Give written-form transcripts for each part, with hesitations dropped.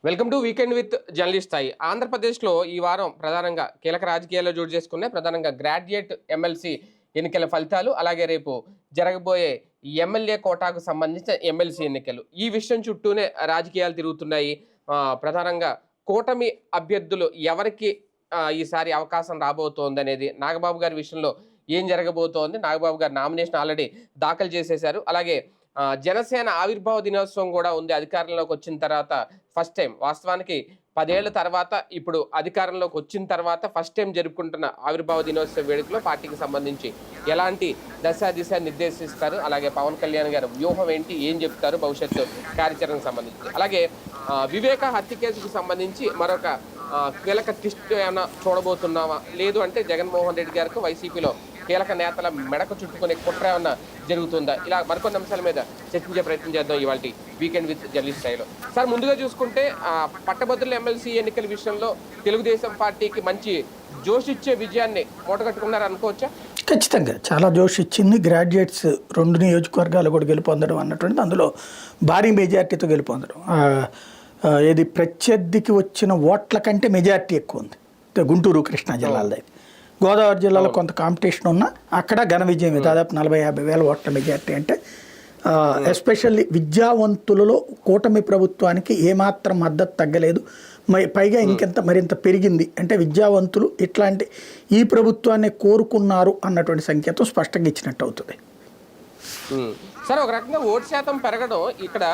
Welcome to weekend with journalist స్థాయి. ఆంధ్రప్రదేశ్లో ఈ వారం ప్రధానంగా కీలక రాజకీయాల్లో చోటు చేసుకున్నాయి. ప్రధానంగా గ్రాడ్యుయేట్ ఎమ్మెల్సీ ఎన్నికల ఫలితాలు, అలాగే రేపు జరగబోయే ఎమ్మెల్యే కోటాకు సంబంధించిన ఎమ్మెల్సీ ఎన్నికలు. ఈ విషయం చుట్టూనే రాజకీయాలు తిరుగుతున్నాయి. ప్రధానంగా కూటమి అభ్యర్థులు ఎవరికి ఈసారి అవకాశం రాబోతోంది అనేది, నాగబాబు గారి విషయంలో ఏం జరగబోతోంది, నాగబాబు గారు నామినేషన్ ఆల్రెడీ దాఖలు చేసేశారు. అలాగే జనసేన ఆవిర్భావ దినోత్సవం కూడా ఉంది. అధికారంలోకి వచ్చిన తర్వాత ఫస్ట్ టైం, వాస్తవానికి 10 ఏళ్ల తర్వాత ఇప్పుడు అధికారంలోకి వచ్చిన తర్వాత ఫస్ట్ టైం జరుపుకుంటున్న ఆవిర్భావ దినోత్సవ వేడుకలో పార్టీకి సంబంధించి ఎలాంటి దిశ నిర్దేశిస్తారు, అలాగే పవన్ కళ్యాణ్ గారు వ్యూహం ఏంటి, ఏం చెప్తారు భవిష్యత్తు కార్యాచరణకు సంబంధించి, అలాగే వివేక హత్య కేసుకు సంబంధించి మరొక కీలక ట్విస్ట్ ఏమైనా చూడబోతున్నావా, లేదు అంటే జగన్మోహన్ రెడ్డి గారికి వైసీపీలో కీలక నేతల మెడకు చుట్టుకునే కుట్ర ఏమన్నా జరుగుతుందా, ఇలా మరికొన్ని అంశాల మీద చర్చించే ప్రయత్నం చేద్దాం ఇవాళ వీకెండ్ విత్ జర్నలిస్ట్ స్థాయిలో. సార్, ముందుగా చూసుకుంటే పట్టభద్రుల ఎమ్మెల్సీ ఎన్నికల విషయంలో తెలుగుదేశం పార్టీకి మంచి జోష్ ఇచ్చే విజయాన్ని మూటగట్టుకున్నారు అనుకోవచ్చా? ఖచ్చితంగా చాలా జోష్ ఇచ్చింది. గ్రాడ్యుయేట్స్ 2 నియోజకవర్గాలు కూడా గెలుపొందడం అన్నటువంటిది, అందులో భారీ మెజార్టీతో గెలుపొందడం. ఏది ప్రత్యర్థికి వచ్చిన ఓట్ల కంటే మెజార్టీ ఎక్కువ ఉంది గుంటూరు కృష్ణా జిల్లాలో. గోదావరి జిల్లాలో కొంత కాంపిటీషన్ ఉన్నా అక్కడ ఘన విజయం, దాదాపు 40-50 వేల ఓట్ల మెజార్టీ. అంటే ఎస్పెషల్లీ విద్యావంతులలో కూటమి ప్రభుత్వానికి ఏమాత్రం మద్దతు తగ్గలేదు, పైగా ఇంకెంత మరింత పెరిగింది. అంటే విద్యావంతులు ఇట్లాంటి ఈ ప్రభుత్వాన్ని కోరుకున్నారు అన్నటువంటి సంకేతం స్పష్టంగా ఇచ్చినట్టు అవుతుంది. సరే, ఒక రకంగా ఓటు శాతం పెరగడం ఇక్కడ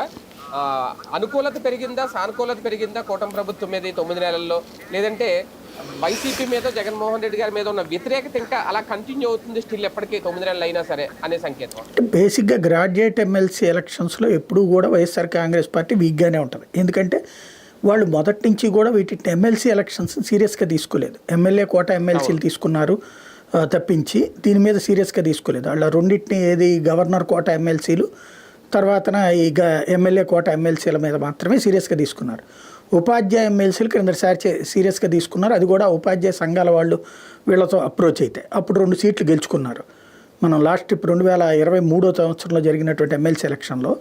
అనుకూలత పెరిగిందా, సానుకూలత పెరిగిందా కూటమి ప్రభుత్వం మీద 9 నెలల్లో, లేదంటే వైసీపీ మీద జగన్మోహన్ రెడ్డి గారి మీద ఉన్న వ్యతిరేకత ఇంకా అలా కంటిన్యూ అవుతుంది స్టిల్ ఎప్పటికీ 9 నెలలు అయినా సరే అనే సంకేతం? బేసిక్గా గ్రాడ్యుయేట్ ఎమ్మెల్సీ ఎలక్షన్స్లో ఎప్పుడూ కూడా వైఎస్ఆర్ కాంగ్రెస్ పార్టీ వీక్గానే ఉంటుంది. ఎందుకంటే వాళ్ళు మొదటి నుంచి కూడా వీటిని ఎమ్మెల్సీ ఎలక్షన్స్ సీరియస్గా తీసుకోలేదు. ఎమ్మెల్యే కోట ఎమ్మెల్సీలు తీసుకున్నారు తప్పించి దీని మీద సీరియస్గా తీసుకోలేదు. వాళ్ళ రెండింటిని, ఏది గవర్నర్ కోట ఎమ్మెల్సీలు, తర్వాతన ఈ ఎమ్మెల్యే కోట ఎమ్మెల్సీల మీద మాత్రమే సీరియస్గా తీసుకున్నారు. ఉపాధ్యాయ ఎమ్మెల్సీలు క్రిందసారి సీరియస్గా తీసుకున్నారు. అది కూడా ఉపాధ్యాయ సంఘాల వాళ్ళు వీళ్ళతో అప్రోచ్ అయితే అప్పుడు 2 సీట్లు గెలుచుకున్నారు. మనం లాస్ట్ 2023 సంవత్సరంలో జరిగినటువంటి ఎమ్మెల్సీ ఎలక్షన్లో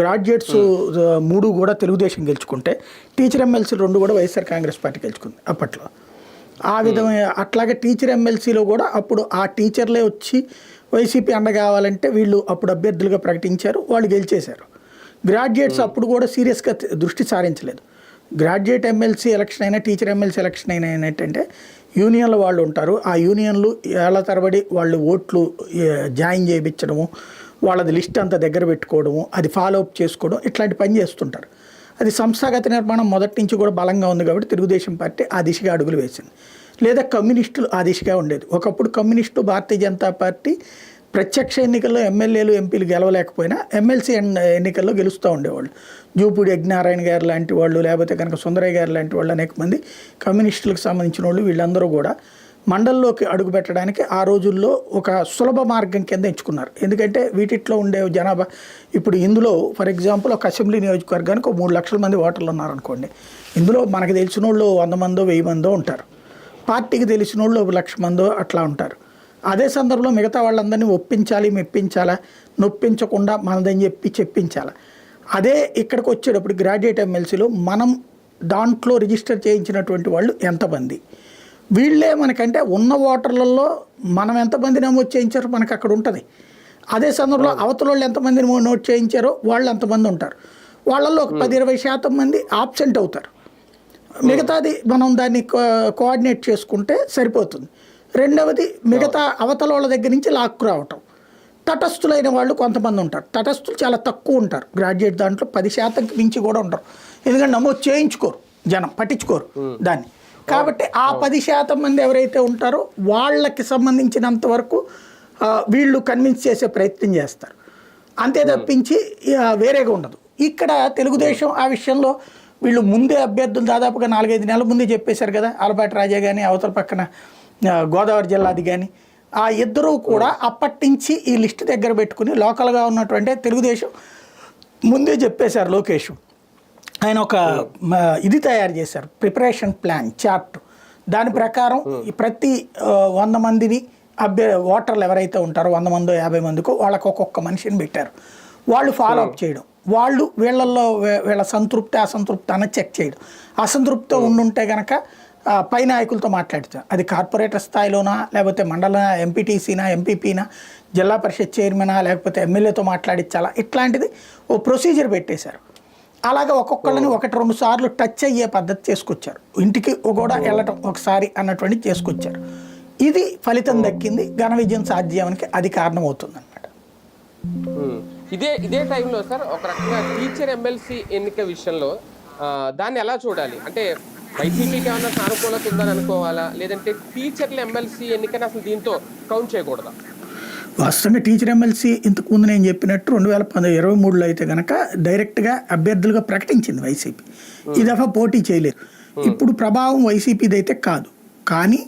గ్రాడ్యుయేట్స్ 3 కూడా తెలుగుదేశం గెలుచుకుంటే టీచర్ ఎమ్మెల్సీలు 2 కూడా వైఎస్ఆర్ కాంగ్రెస్ పార్టీ గెలుచుకుంది అప్పట్లో. ఆ విధమైన అట్లాగే టీచర్ ఎమ్మెల్సీలో కూడా అప్పుడు ఆ టీచర్లే వచ్చి వైసీపీ అండ కావాలంటే వీళ్ళు అప్పుడు అభ్యర్థులుగా ప్రకటించారు, వాళ్ళు గెలిచేశారు. గ్రాడ్యుయేట్స్ అప్పుడు కూడా సీరియస్గా దృష్టి సారించలేదు. గ్రాడ్యుయేట్ ఎమ్మెల్సీ ఎలక్షన్ అయినా టీచర్ ఎమ్మెల్సీ ఎలక్షన్ అయినా ఏంటంటే యూనియన్ల వాళ్ళు ఉంటారు, ఆ యూనియన్లు ఏళ్ల తరబడి వాళ్ళు ఓట్లు జాయిన్ చేయించడము, వాళ్ళది లిస్ట్ అంతా దగ్గర పెట్టుకోవడము, అది ఫాలో అప్ చేసుకోవడం, ఇట్లాంటి పని చేస్తుంటారు. అది సంస్థాగత నిర్మాణం మొదటి నుంచి కూడా బలంగా ఉంది కాబట్టి తెలుగుదేశం పార్టీ ఆ దిశగా అడుగులు వేసింది. లేదా కమ్యూనిస్టులు ఆ దిశగా ఉండేది. ఒకప్పుడు కమ్యూనిస్టు, భారతీయ జనతా పార్టీ ప్రత్యక్ష ఎన్నికల్లో ఎమ్మెల్యేలు ఎంపీలు గెలవలేకపోయినా ఎమ్మెల్సీ ఎన్నికల్లో గెలుస్తూ ఉండేవాళ్ళు. జూపూడి యజ్ఞనారాయణ గారు లాంటి వాళ్ళు, లేకపోతే కనుక సుందరయ్య గారు లాంటి వాళ్ళు, అనేక మంది కమ్యూనిస్టులకు సంబంధించిన వాళ్ళు, వీళ్ళందరూ కూడా మండలంలోకి అడుగు పెట్టడానికి ఆ రోజుల్లో ఒక సులభ మార్గం కింద ఎంచుకున్నారు. ఎందుకంటే వీటిట్లో ఉండే జనాభా, ఇప్పుడు ఇందులో ఫర్ ఎగ్జాంపుల్ ఒక అసెంబ్లీ నియోజకవర్గానికి 3 లక్షల మంది ఓటర్లు ఉన్నారనుకోండి. ఇందులో మనకు తెలిసిన వాళ్ళు 100 మందో 1000 మందో ఉంటారు, పార్టీకి తెలిసిన వాళ్ళు 1 లక్ష మందో అట్లా ఉంటారు. అదే సందర్భంలో మిగతా వాళ్ళందరినీ ఒప్పించాలి, మెప్పించాలా, నొప్పించకుండా మనదని చెప్పి చెప్పించాలా. అదే ఇక్కడికి వచ్చేటప్పుడు గ్రాడ్యుయేట్ ఎమ్మెల్సీలో మనం దాంట్లో రిజిస్టర్ చేయించినటువంటి వాళ్ళు ఎంతమంది, వీళ్ళే మనకంటే ఉన్న ఓటర్లలో మనం ఎంతమంది నమోదు చేయించారో మనకు అక్కడ ఉంటుంది. అదే సందర్భంలో అవతల వాళ్ళు ఎంతమందిని నోట్ చేయించారో వాళ్ళు ఎంతమంది ఉంటారు. వాళ్ళల్లో ఒక 10-20% మంది ఆబ్సెంట్ అవుతారు. మిగతాది మనం దాన్ని కోఆర్డినేట్ చేసుకుంటే సరిపోతుంది. రెండవది, మిగతా అవతల వాళ్ళ దగ్గర నుంచి లాక్కు రావటం. తటస్థులైన వాళ్ళు కొంతమంది ఉంటారు. తటస్థులు చాలా తక్కువ ఉంటారు గ్రాడ్యుయేట్ దాంట్లో, 10%కి మించి కూడా ఉంటారు. ఎందుకంటే నమోదు చేయించుకోరు, జనం పట్టించుకోరు దాన్ని. కాబట్టి ఆ 10% మంది ఎవరైతే ఉంటారో వాళ్ళకి సంబంధించినంత వరకు వీళ్ళు కన్విన్స్ చేసే ప్రయత్నం చేస్తారు. అంతే తప్పించి వేరేగా ఉండదు. ఇక్కడ తెలుగుదేశం ఆ విషయంలో వీళ్ళు ముందే అభ్యర్థులు దాదాపుగా 4-5 నెలల ముందే చెప్పేశారు కదా. ఆలపాటి రాజా కానీ, అవతల పక్కన గోదావరి జిల్లాది కానీ, ఆ ఇద్దరూ కూడా అప్పటి నుంచి ఈ లిస్ట్ దగ్గర పెట్టుకుని లోకల్గా ఉన్నటువంటి తెలుగుదేశం ముందే చెప్పేశారు. లోకేష్ ఆయన ఒక ఇది తయారు చేశారు, ప్రిపరేషన్ ప్లాన్ చార్ట్. దాని ప్రకారం ప్రతి 100 మందిని ఓటర్లు ఎవరైతే ఉంటారో 100 మందో 50 మందికో వాళ్ళకు ఒక్కొక్క మనిషిని పెట్టారు. వాళ్ళు ఫాలో అప్ చేయడం. వాళ్ళు వీళ్ళల్లో వీళ్ళ సంతృప్తి అసంతృప్తి అన్నది చెక్ చేయడం. అసంతృప్తితో ఉండుంటే కనుక పై నాయకులతో మాట్లాడతారు. అది కార్పొరేటర్ స్థాయిలోనా, లేకపోతే మండల ఎంపీటీసీనా, ఎంపీపీనా, జిల్లా పరిషత్ చైర్మనా, లేకపోతే ఎమ్మెల్యేతో మాట్లాడించాలా, ఇట్లాంటిది ఓ ప్రొసీజర్ పెట్టేశారు. అలాగే ఒక్కొక్కళ్ళని 1-2 సార్లు టచ్ అయ్యే పద్ధతి చేసుకొచ్చారు. ఇంటికి కూడా వెళ్ళటం ఒకసారి అన్నటువంటి చేసుకొచ్చారు. ఇది ఫలితం దక్కింది, ఘన విజయం సాధ్యానికి అది కారణం అవుతుంది అనమాట. ఇదే టైంలో సార్ ఒక రకంగా టీచర్ ఎమ్మెల్సీ ఎన్నిక విషయంలో దాన్ని ఎలా చూడాలి? అంటే వైసీపీకి ఏమన్నా సానుకూలత ఉందని అనుకోవాలా, లేదంటే టీచర్ల ఎమ్మెల్సీ ఎన్నికని అసలు దీంతో కౌంట్ చేయకూడదా? వాస్తవంగా టీచర్ ఎమ్మెల్సీ ఇంతకుముందు నేను చెప్పినట్టు 2023లో అయితే కనుక డైరెక్ట్గా అభ్యర్థులుగా ప్రకటించింది వైసీపీ. ఈ దఫా పోటీ చేయలేదు. ఇప్పుడు ప్రభావం వైసీపీది అయితే కాదు, కానీ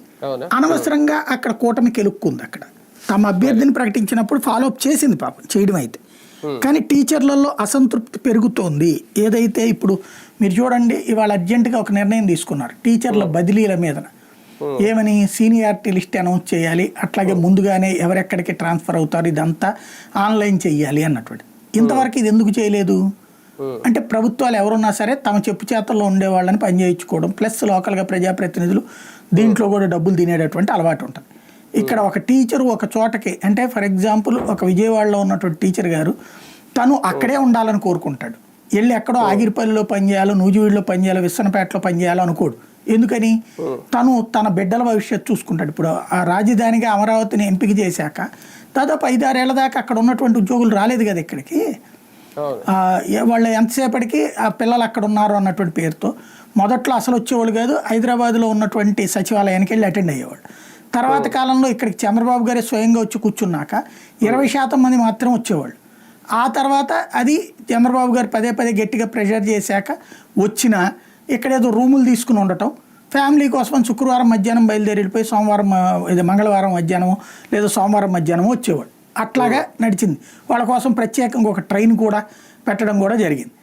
అనవసరంగా అక్కడ కూటమి కెలుక్కుంది. అక్కడ తమ అభ్యర్థిని ప్రకటించినప్పుడు ఫాలోఅప్ చేసింది పాపం, చేయడం అయితే. కానీ టీచర్లలో అసంతృప్తి పెరుగుతోంది. ఏదైతే ఇప్పుడు మీరు చూడండి, ఇవాళ అర్జెంటుగా ఒక నిర్ణయం తీసుకున్నారు టీచర్ల బదిలీల మీద. ఏమని, సీనియారిటీ లిస్ట్ అనౌన్స్ చేయాలి, అట్లాగే ముందుగానే ఎవరెక్కడికి ట్రాన్స్ఫర్ అవుతారు ఇదంతా ఆన్లైన్ చెయ్యాలి అన్నటువంటి. ఇంతవరకు ఇది ఎందుకు చేయలేదు అంటే, ప్రభుత్వాలు ఎవరున్నా సరే తమ చెప్పు చేతల్లో ఉండే వాళ్ళని పనిచేయించుకోవడం, ప్లస్ లోకల్గా ప్రజాప్రతినిధులు దీంట్లో కూడా డబ్బులు తినేటటువంటి అలవాటు ఉంటుంది. ఇక్కడ ఒక టీచరు ఒక చోటకి, అంటే ఫర్ ఎగ్జాంపుల్ ఒక విజయవాడలో ఉన్నటువంటి టీచర్ గారు తను అక్కడే ఉండాలని కోరుకుంటాడు. వెళ్ళి ఎక్కడో ఆగిరిపల్లిలో పనిచేయాలో, నూజివీడులో పనిచేయాలో, విస్సనపేటలో పనిచేయాలో అనుకోడు. ఎందుకని, తను తన బిడ్డల భవిష్యత్తు చూసుకుంటాడు. ఇప్పుడు ఆ రాజధానిగా అమరావతిని ఎంపిక చేశాక దాదాపు 5-6 ఏళ్ల దాకా అక్కడ ఉన్నటువంటి ఉద్యోగులు రాలేదు కదా ఇక్కడికి. వాళ్ళు ఎంతసేపటికి ఆ పిల్లలు అక్కడ ఉన్నారు అన్నటువంటి పేరుతో మొదట్లో అసలు వచ్చేవాళ్ళు కాదు. హైదరాబాద్లో ఉన్నటువంటి సచివాలయానికి వెళ్ళి అటెండ్ అయ్యేవాళ్ళు. తర్వాత కాలంలో ఇక్కడికి చంద్రబాబు గారే స్వయంగా వచ్చి కూర్చున్నాక 20% మంది మాత్రం వచ్చేవాళ్ళు. ఆ తర్వాత అది చంద్రబాబు గారు పదే గట్టిగా ప్రెషర్ చేశాక వచ్చిన ఇక్కడ ఏదో రూములు తీసుకుని ఉండటం, ఫ్యామిలీ కోసం శుక్రవారం మధ్యాహ్నం బయలుదేరి వెళ్ళిపోయి సోమవారం ఇది మంగళవారం మధ్యాహ్నమో లేదా సోమవారం మధ్యాహ్నమో వచ్చేవాడు. అట్లాగా నడిచింది. వాళ్ళ కోసం ప్రత్యేకంగా ఒక ట్రైన్ కూడా పెట్టడం కూడా జరిగింది.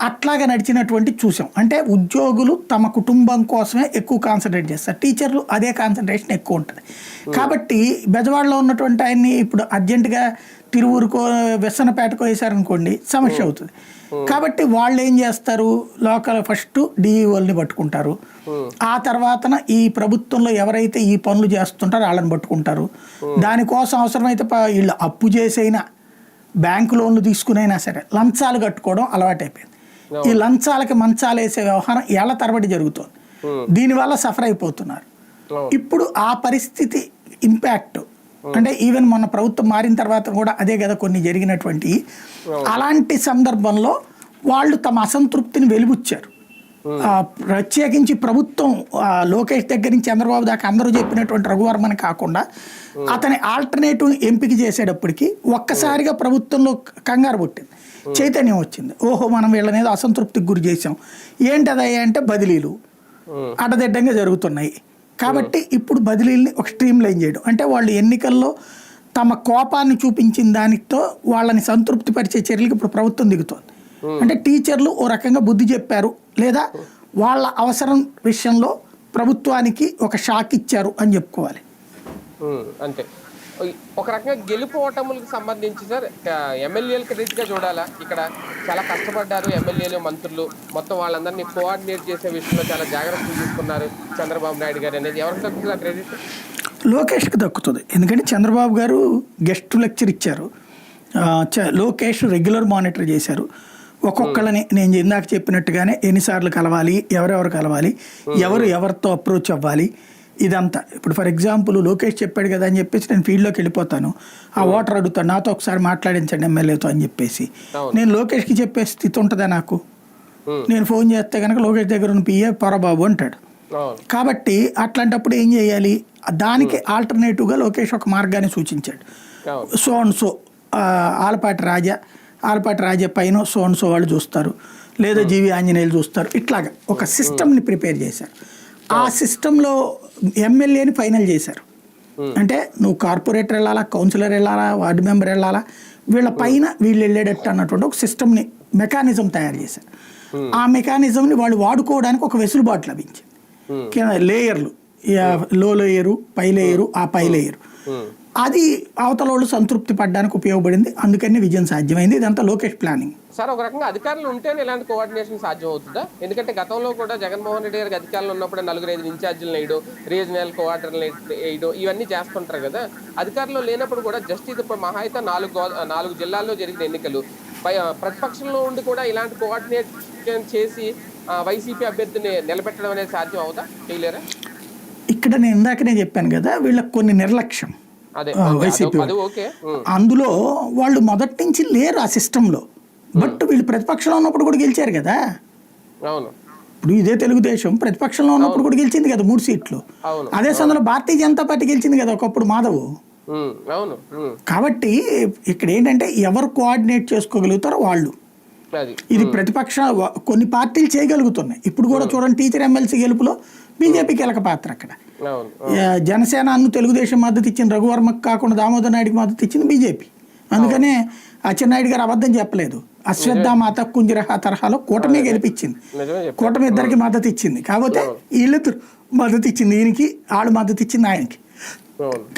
అట్లాగా నడిచినటువంటి చూసాం. అంటే ఉద్యోగులు తమ కుటుంబం కోసమే ఎక్కువ కాన్సన్ట్రేట్ చేస్తారు, టీచర్లు అదే కాన్సన్ట్రేషన్ ఎక్కువ ఉంటుంది. కాబట్టి బెజవాడలో ఉన్నటువంటి ఆయన్ని ఇప్పుడు అర్జెంటుగా తిరువురుకో విస్సనపేటకో వేశారనుకోండి సమస్య అవుతుంది. కాబట్టి వాళ్ళు ఏం చేస్తారు, లోకల్ ఫస్ట్ డిఈఓల్ని పట్టుకుంటారు. ఆ తర్వాతన ఈ ప్రభుత్వంలో ఎవరైతే ఈ పనులు చేస్తుంటారో వాళ్ళని పట్టుకుంటారు. దానికోసం అవసరమైతే వీళ్ళు అప్పు చేసైనా, బ్యాంకు లోన్లు తీసుకునైనా సరే లంచాలు కట్టుకోవడం అలవాటైపోయింది. ఈ లంచాలకి మంచాలు వేసే వ్యవహారం ఏళ్ల తరబడి జరుగుతుంది. దీనివల్ల సఫర్ అయిపోతున్నారు. ఇప్పుడు ఆ పరిస్థితి ఇంపాక్ట్ అంటే ఈవెన్ మొన్న ప్రభుత్వం మారిన తర్వాత కూడా అదే కదా కొన్ని జరిగినటువంటి. అలాంటి సందర్భంలో వాళ్ళు తమ అసంతృప్తిని వెలిబుచ్చారు. ప్రత్యేకించి ప్రభుత్వం లోకేష్ దగ్గర నుంచి చంద్రబాబు దాకా అందరూ చెప్పినటువంటి రఘువర్మని కాకుండా అతని ఆల్టర్నేటివ్ ఎంపిక చేసేటప్పటికి ఒక్కసారిగా ప్రభుత్వంలో కంగారు పుట్టింది, చైతన్యం వచ్చింది. ఓహో, మనం వీళ్ళనేది అసంతృప్తికి గురి చేసాం. ఏంటదయ్యా అంటే బదిలీలు అడ్డదిడ్డంగా జరుగుతున్నాయి. కాబట్టి ఇప్పుడు బదిలీల్ని ఒక స్ట్రీమ్ లైన్ చేయడం, అంటే వాళ్ళు ఎన్నికల్లో తమ కోపాన్ని చూపించిన దానితో వాళ్ళని సంతృప్తి పరిచే చర్యలకు ఇప్పుడు ప్రభుత్వం దిగుతోంది. అంటే టీచర్లు ఓ రకంగా బుద్ధి చెప్పారు, లేదా వాళ్ళ అవసరం విషయంలో ప్రభుత్వానికి ఒక షాక్ ఇచ్చారు అని చెప్పుకోవాలి. అంతే. ఒక రకంగా గెలుపు ఓటములకు సంబంధించి సార్ ఎమ్మెల్యేలకు రీతిగా చూడాలా? ఇక్కడ చాలా కష్టపడ్డారు ఎమ్మెల్యేలు, మంత్రులు, మొత్తం వాళ్ళందరినీ కోఆర్డినేట్ చేసే విషయంలో చాలా జాగ్రత్తలు తీసుకున్నారు చంద్రబాబు నాయుడు గారు అనేది ఎవరికి దక్కుతుంది క్రెడిట్? లోకేష్కి దక్కుతుంది. ఎందుకంటే చంద్రబాబు గారు గెస్ట్ లెక్చర్ ఇచ్చారు, లోకేష్ రెగ్యులర్ మానిటర్ చేశారు. ఒక్కొక్కళ్ళని నేను ఇందాక చెప్పినట్టుగానే ఎన్నిసార్లు కలవాలి, ఎవరెవరు కలవాలి, ఎవరితో అప్రోచ్ అవ్వాలి, ఇదంతా. ఇప్పుడు ఫర్ ఎగ్జాంపుల్ లోకేష్ చెప్పాడు కదా అని చెప్పేసి నేను ఫీల్డ్లోకి వెళ్ళిపోతాను, ఆ ఓటర్ అడుగుతాను నాతో ఒకసారి మాట్లాడించండి ఎమ్మెల్యేతో అని చెప్పేసి నేను లోకేష్కి చెప్పే స్థితి ఉంటుందా నాకు? నేను ఫోన్ చేస్తే కనుక లోకేష్ దగ్గర ఉన్న పిఏ పొరబాబు అంటాడు. కాబట్టి అట్లాంటప్పుడు ఏం చేయాలి, దానికి ఆల్టర్నేటివ్గా లోకేష్ ఒక మార్గాన్ని సూచించాడు. సో అండ్ సో ఆలపాటి రాజా పైన సో అండ్ సో వాళ్ళు చూస్తారు, లేదా జీవి ఆంజనేయులు చూస్తారు. ఇట్లాగా ఒక సిస్టమ్ని ప్రిపేర్ చేశారు. ఆ సిస్టంలో ఎమ్మెల్యేని ఫైనల్ చేశారు. అంటే నువ్వు కార్పొరేటర్ వెళ్ళాలా, కౌన్సిలర్ వెళ్ళాలా, వార్డు మెంబర్ వెళ్ళాలా, వీళ్ళ పైన వీళ్ళు వెళ్ళేటట్టు అన్నటువంటి ఒక సిస్టమ్ని, మెకానిజం తయారు చేశారు. ఆ మెకానిజంని వాళ్ళు వాడుకోవడానికి ఒక వెసులుబాటు లభించింది. లేయర్లు, లో లేయరు, పై లేయరు, ఆ పై లేయరు. అది అవతల వాళ్ళు సంతృప్తి పడడానికి ఉపయోగపడింది, అందుకని విజయం సాధ్యమైంది. ఇదంతా లోకేష్ ప్లానింగ్. సార్ ఒక రకంగా అధికారులు ఉంటేనే ఇలాంటి కోఆర్డినేషన్ సాధ్యం అవుతుందా? ఎందుకంటే గతంలో కూడా జగన్మోహన్ రెడ్డి గారికి అధికారులు ఉన్నప్పుడు 4-5 ఇన్ఛార్జీలు వేయడం, రీజనల్ కోఆర్డినేటర్ వేయడం ఇవన్నీ చేస్తుంటారు కదా. అధికారులు లేనప్పుడు కూడా జస్ట్ ఇది ఇప్పుడు మహా అయితే 4 జిల్లాల్లో జరిగిన ఎన్నికలు ప్రతిపక్షంలో ఉండి కూడా ఇలాంటి కోఆర్డినేషన్ చేసి వైసీపీ అభ్యర్థిని నిలబెట్టడం అనేది సాధ్యం అవుతా? చేయలేరా? ఇక్కడ నేను ఇందాకనే చెప్పాను కదా, వీళ్ళకి కొన్ని నిర్లక్ష్యం వైసీపీ. అందులో వాళ్ళు మొదటి నుంచి లేరు ఆ సిస్టంలో. బట్ వీళ్ళు ప్రతిపక్షంలో ఉన్నప్పుడు కూడా గెలిచారు కదా. ఇప్పుడు ఇదే తెలుగుదేశం ప్రతిపక్షంలో ఉన్నప్పుడు కూడా గెలిచింది కదా 3 సీట్లు. అదే సమయంలో భారతీయ జనతా పార్టీ గెలిచింది కదా ఒకప్పుడు మాధవ్. కాబట్టి ఇక్కడ ఏంటంటే ఎవరు కోఆర్డినేట్ చేసుకోగలుగుతారో వాళ్ళు. ఇది ప్రతిపక్ష కొన్ని పార్టీలు చేయగలుగుతున్నాయి. ఇప్పుడు కూడా చూడండి, టీచర్ ఎమ్మెల్సీ గెలుపులో బీజేపీ కీలక పాత్ర. అక్కడ జనసేనను తెలుగుదేశం మద్దతు ఇచ్చిన రఘువర్మకు కాకుండా దామోదర్ నాయుడికి మద్దతు ఇచ్చింది బీజేపీ. అందుకనే అచ్చెన్నాయుడు గారు అబద్ధం చెప్పలేదు. అశ్వత్థామాత కుంజరహ తరహాలో కూటమి గెలిపించింది. కూటమి ఇద్దరికి మద్దతు ఇచ్చింది. కాకపోతే వీళ్ళు మద్దతు ఇచ్చింది ఈయనకి, వాళ్ళు మద్దతు ఇచ్చింది ఆయనకి.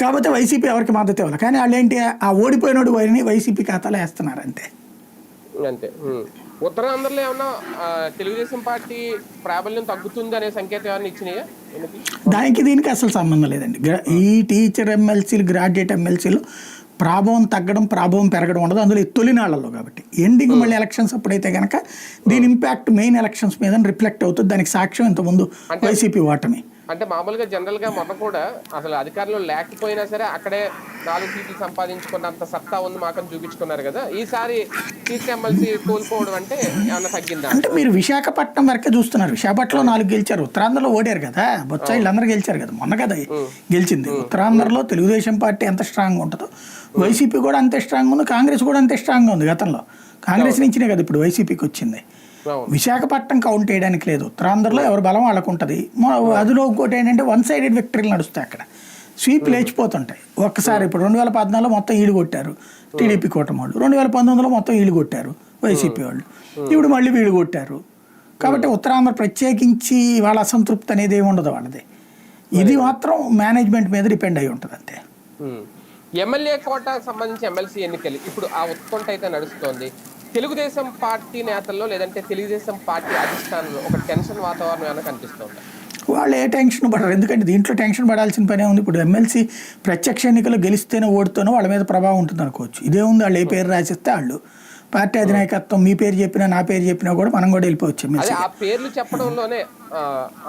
కాకపోతే వైసీపీ ఎవరికి మద్దతు ఇవ్వాలి. కానీ వాళ్ళు ఏంటి, ఆ ఓడిపోయినోడు వారిని వైసీపీ ఖాతాలో వేస్తున్నారు అంతే. ఉత్తరాంధ్రలో ఏమన్నా తెలుగుదేశం పార్టీ ప్రాబల్యం తగ్గుతుంది అనే సంకేతం ఏమైనా ఇచ్చినాయా? దానికి దీనికి అసలు సంబంధం లేదండి. ఈ టీచర్ ఎమ్మెల్సీలు, గ్రాడ్యుయేట్ ఎమ్మెల్సీలు ప్రాభవం తగ్గడం, ప్రాభవం పెరగడం ఉండదు. అందులో తొలినాళ్లలో కాబట్టి ఎండింగ్ మళ్ళీ ఎలక్షన్స్ అప్పుడైతే కనుక దీని ఇంపాక్ట్ మెయిన్ ఎలక్షన్స్ మీద రిఫ్లెక్ట్ అవుతుంది. దానికి సాక్ష్యం ఇంతకుముందు వైసీపీ ఓటమి. అంటే మామూలుగా జనరల్గా మొన్న కూడా అసలు అధికారులు లేకపోయినా సరే అక్కడే 4 సీట్లు సంపాదించుకున్నంత సత్తా ఉంది మాకని చూపించుకున్నారు కదా. ఈసారి టీచర్ ఎమ్మెల్సీ కోల్పోవడం అంటే ఏమన్నా తగ్గిందా? అంటే మీరు విశాఖపట్నం వరకే చూస్తున్నారు. విశాఖపట్నంలో 4 గెలిచారు, ఉత్తరాంధ్రలో ఓడారు కదా. బొత్స వీళ్ళందరూ గెలిచారు కదా, మొన్న కదా గెలిచింది. ఉత్తరాంధ్రలో తెలుగుదేశం పార్టీ ఎంత స్ట్రాంగ్ ఉంటుందో వైసీపీ కూడా అంతే స్ట్రాంగ్ ఉంది, కాంగ్రెస్ కూడా అంతే స్ట్రాంగ్గా ఉంది. గతంలో కాంగ్రెస్ నుంచినే కదా ఇప్పుడు వైసీపీకి వచ్చింది. విశాఖపట్నం కౌంట్ చేయడానికి లేదు. ఉత్తరాంధ్రలో ఎవరు బలం వాళ్ళకు ఉంటుంది. అదిలో ఇంకోటి ఏంటంటే 1 సైడెడ్ విక్టరీలు నడుస్తాయి. అక్కడ స్వీప్ లేచిపోతుంటాయి. ఒక్కసారి ఇప్పుడు 2014లో మొత్తం ఈడు కొట్టారు టీడీపీ కూటమి వాళ్ళు, 2019లో మొత్తం ఈడు కొట్టారు వైసీపీ వాళ్ళు, ఇప్పుడు మళ్ళీ వీళ్ళు కొట్టారు. కాబట్టి ఉత్తరాంధ్ర ప్రత్యేకించి వాళ్ళ అసంతృప్తి అనేది ఏమి ఉండదు వాళ్ళది. ఇది మాత్రం మేనేజ్మెంట్ మీద డిపెండ్ అయి ఉంటుంది అంతే. ఎమ్మెల్యే కోటాకు సంబంధించి ఎమ్మెల్సీ ఎన్నికలు ఇప్పుడు ఆ ఉత్కంఠ అయితే నడుస్తోంది. తెలుగుదేశం పార్టీ నేతల్లో లేదంటే తెలుగుదేశం పార్టీ అధిష్టానంలో ఒక టెన్షన్ వాతావరణం ఏమైనా కనిపిస్తుంది? వాళ్ళు ఏ టెన్షన్ పడరు. ఎందుకంటే దీంట్లో టెన్షన్ పడాల్సిన పనే ఉంది. ఇప్పుడు ఎమ్మెల్సీ ప్రత్యక్ష ఎన్నికలు గెలిస్తేనే ఓడితేనో వాళ్ళ మీద ప్రభావం ఉంటుంది అనుకోవచ్చు. ఇదే ఉంది, వాళ్ళు ఏ పేరు రాసిస్తే వాళ్ళు పార్టీ అధినాయకత్వం మీ పేరు చెప్పినా నా పేరు చెప్పినా కూడా మనం కూడా వెళ్ళిపోవచ్చు. ఆ పేర్లు చెప్పడంలోనే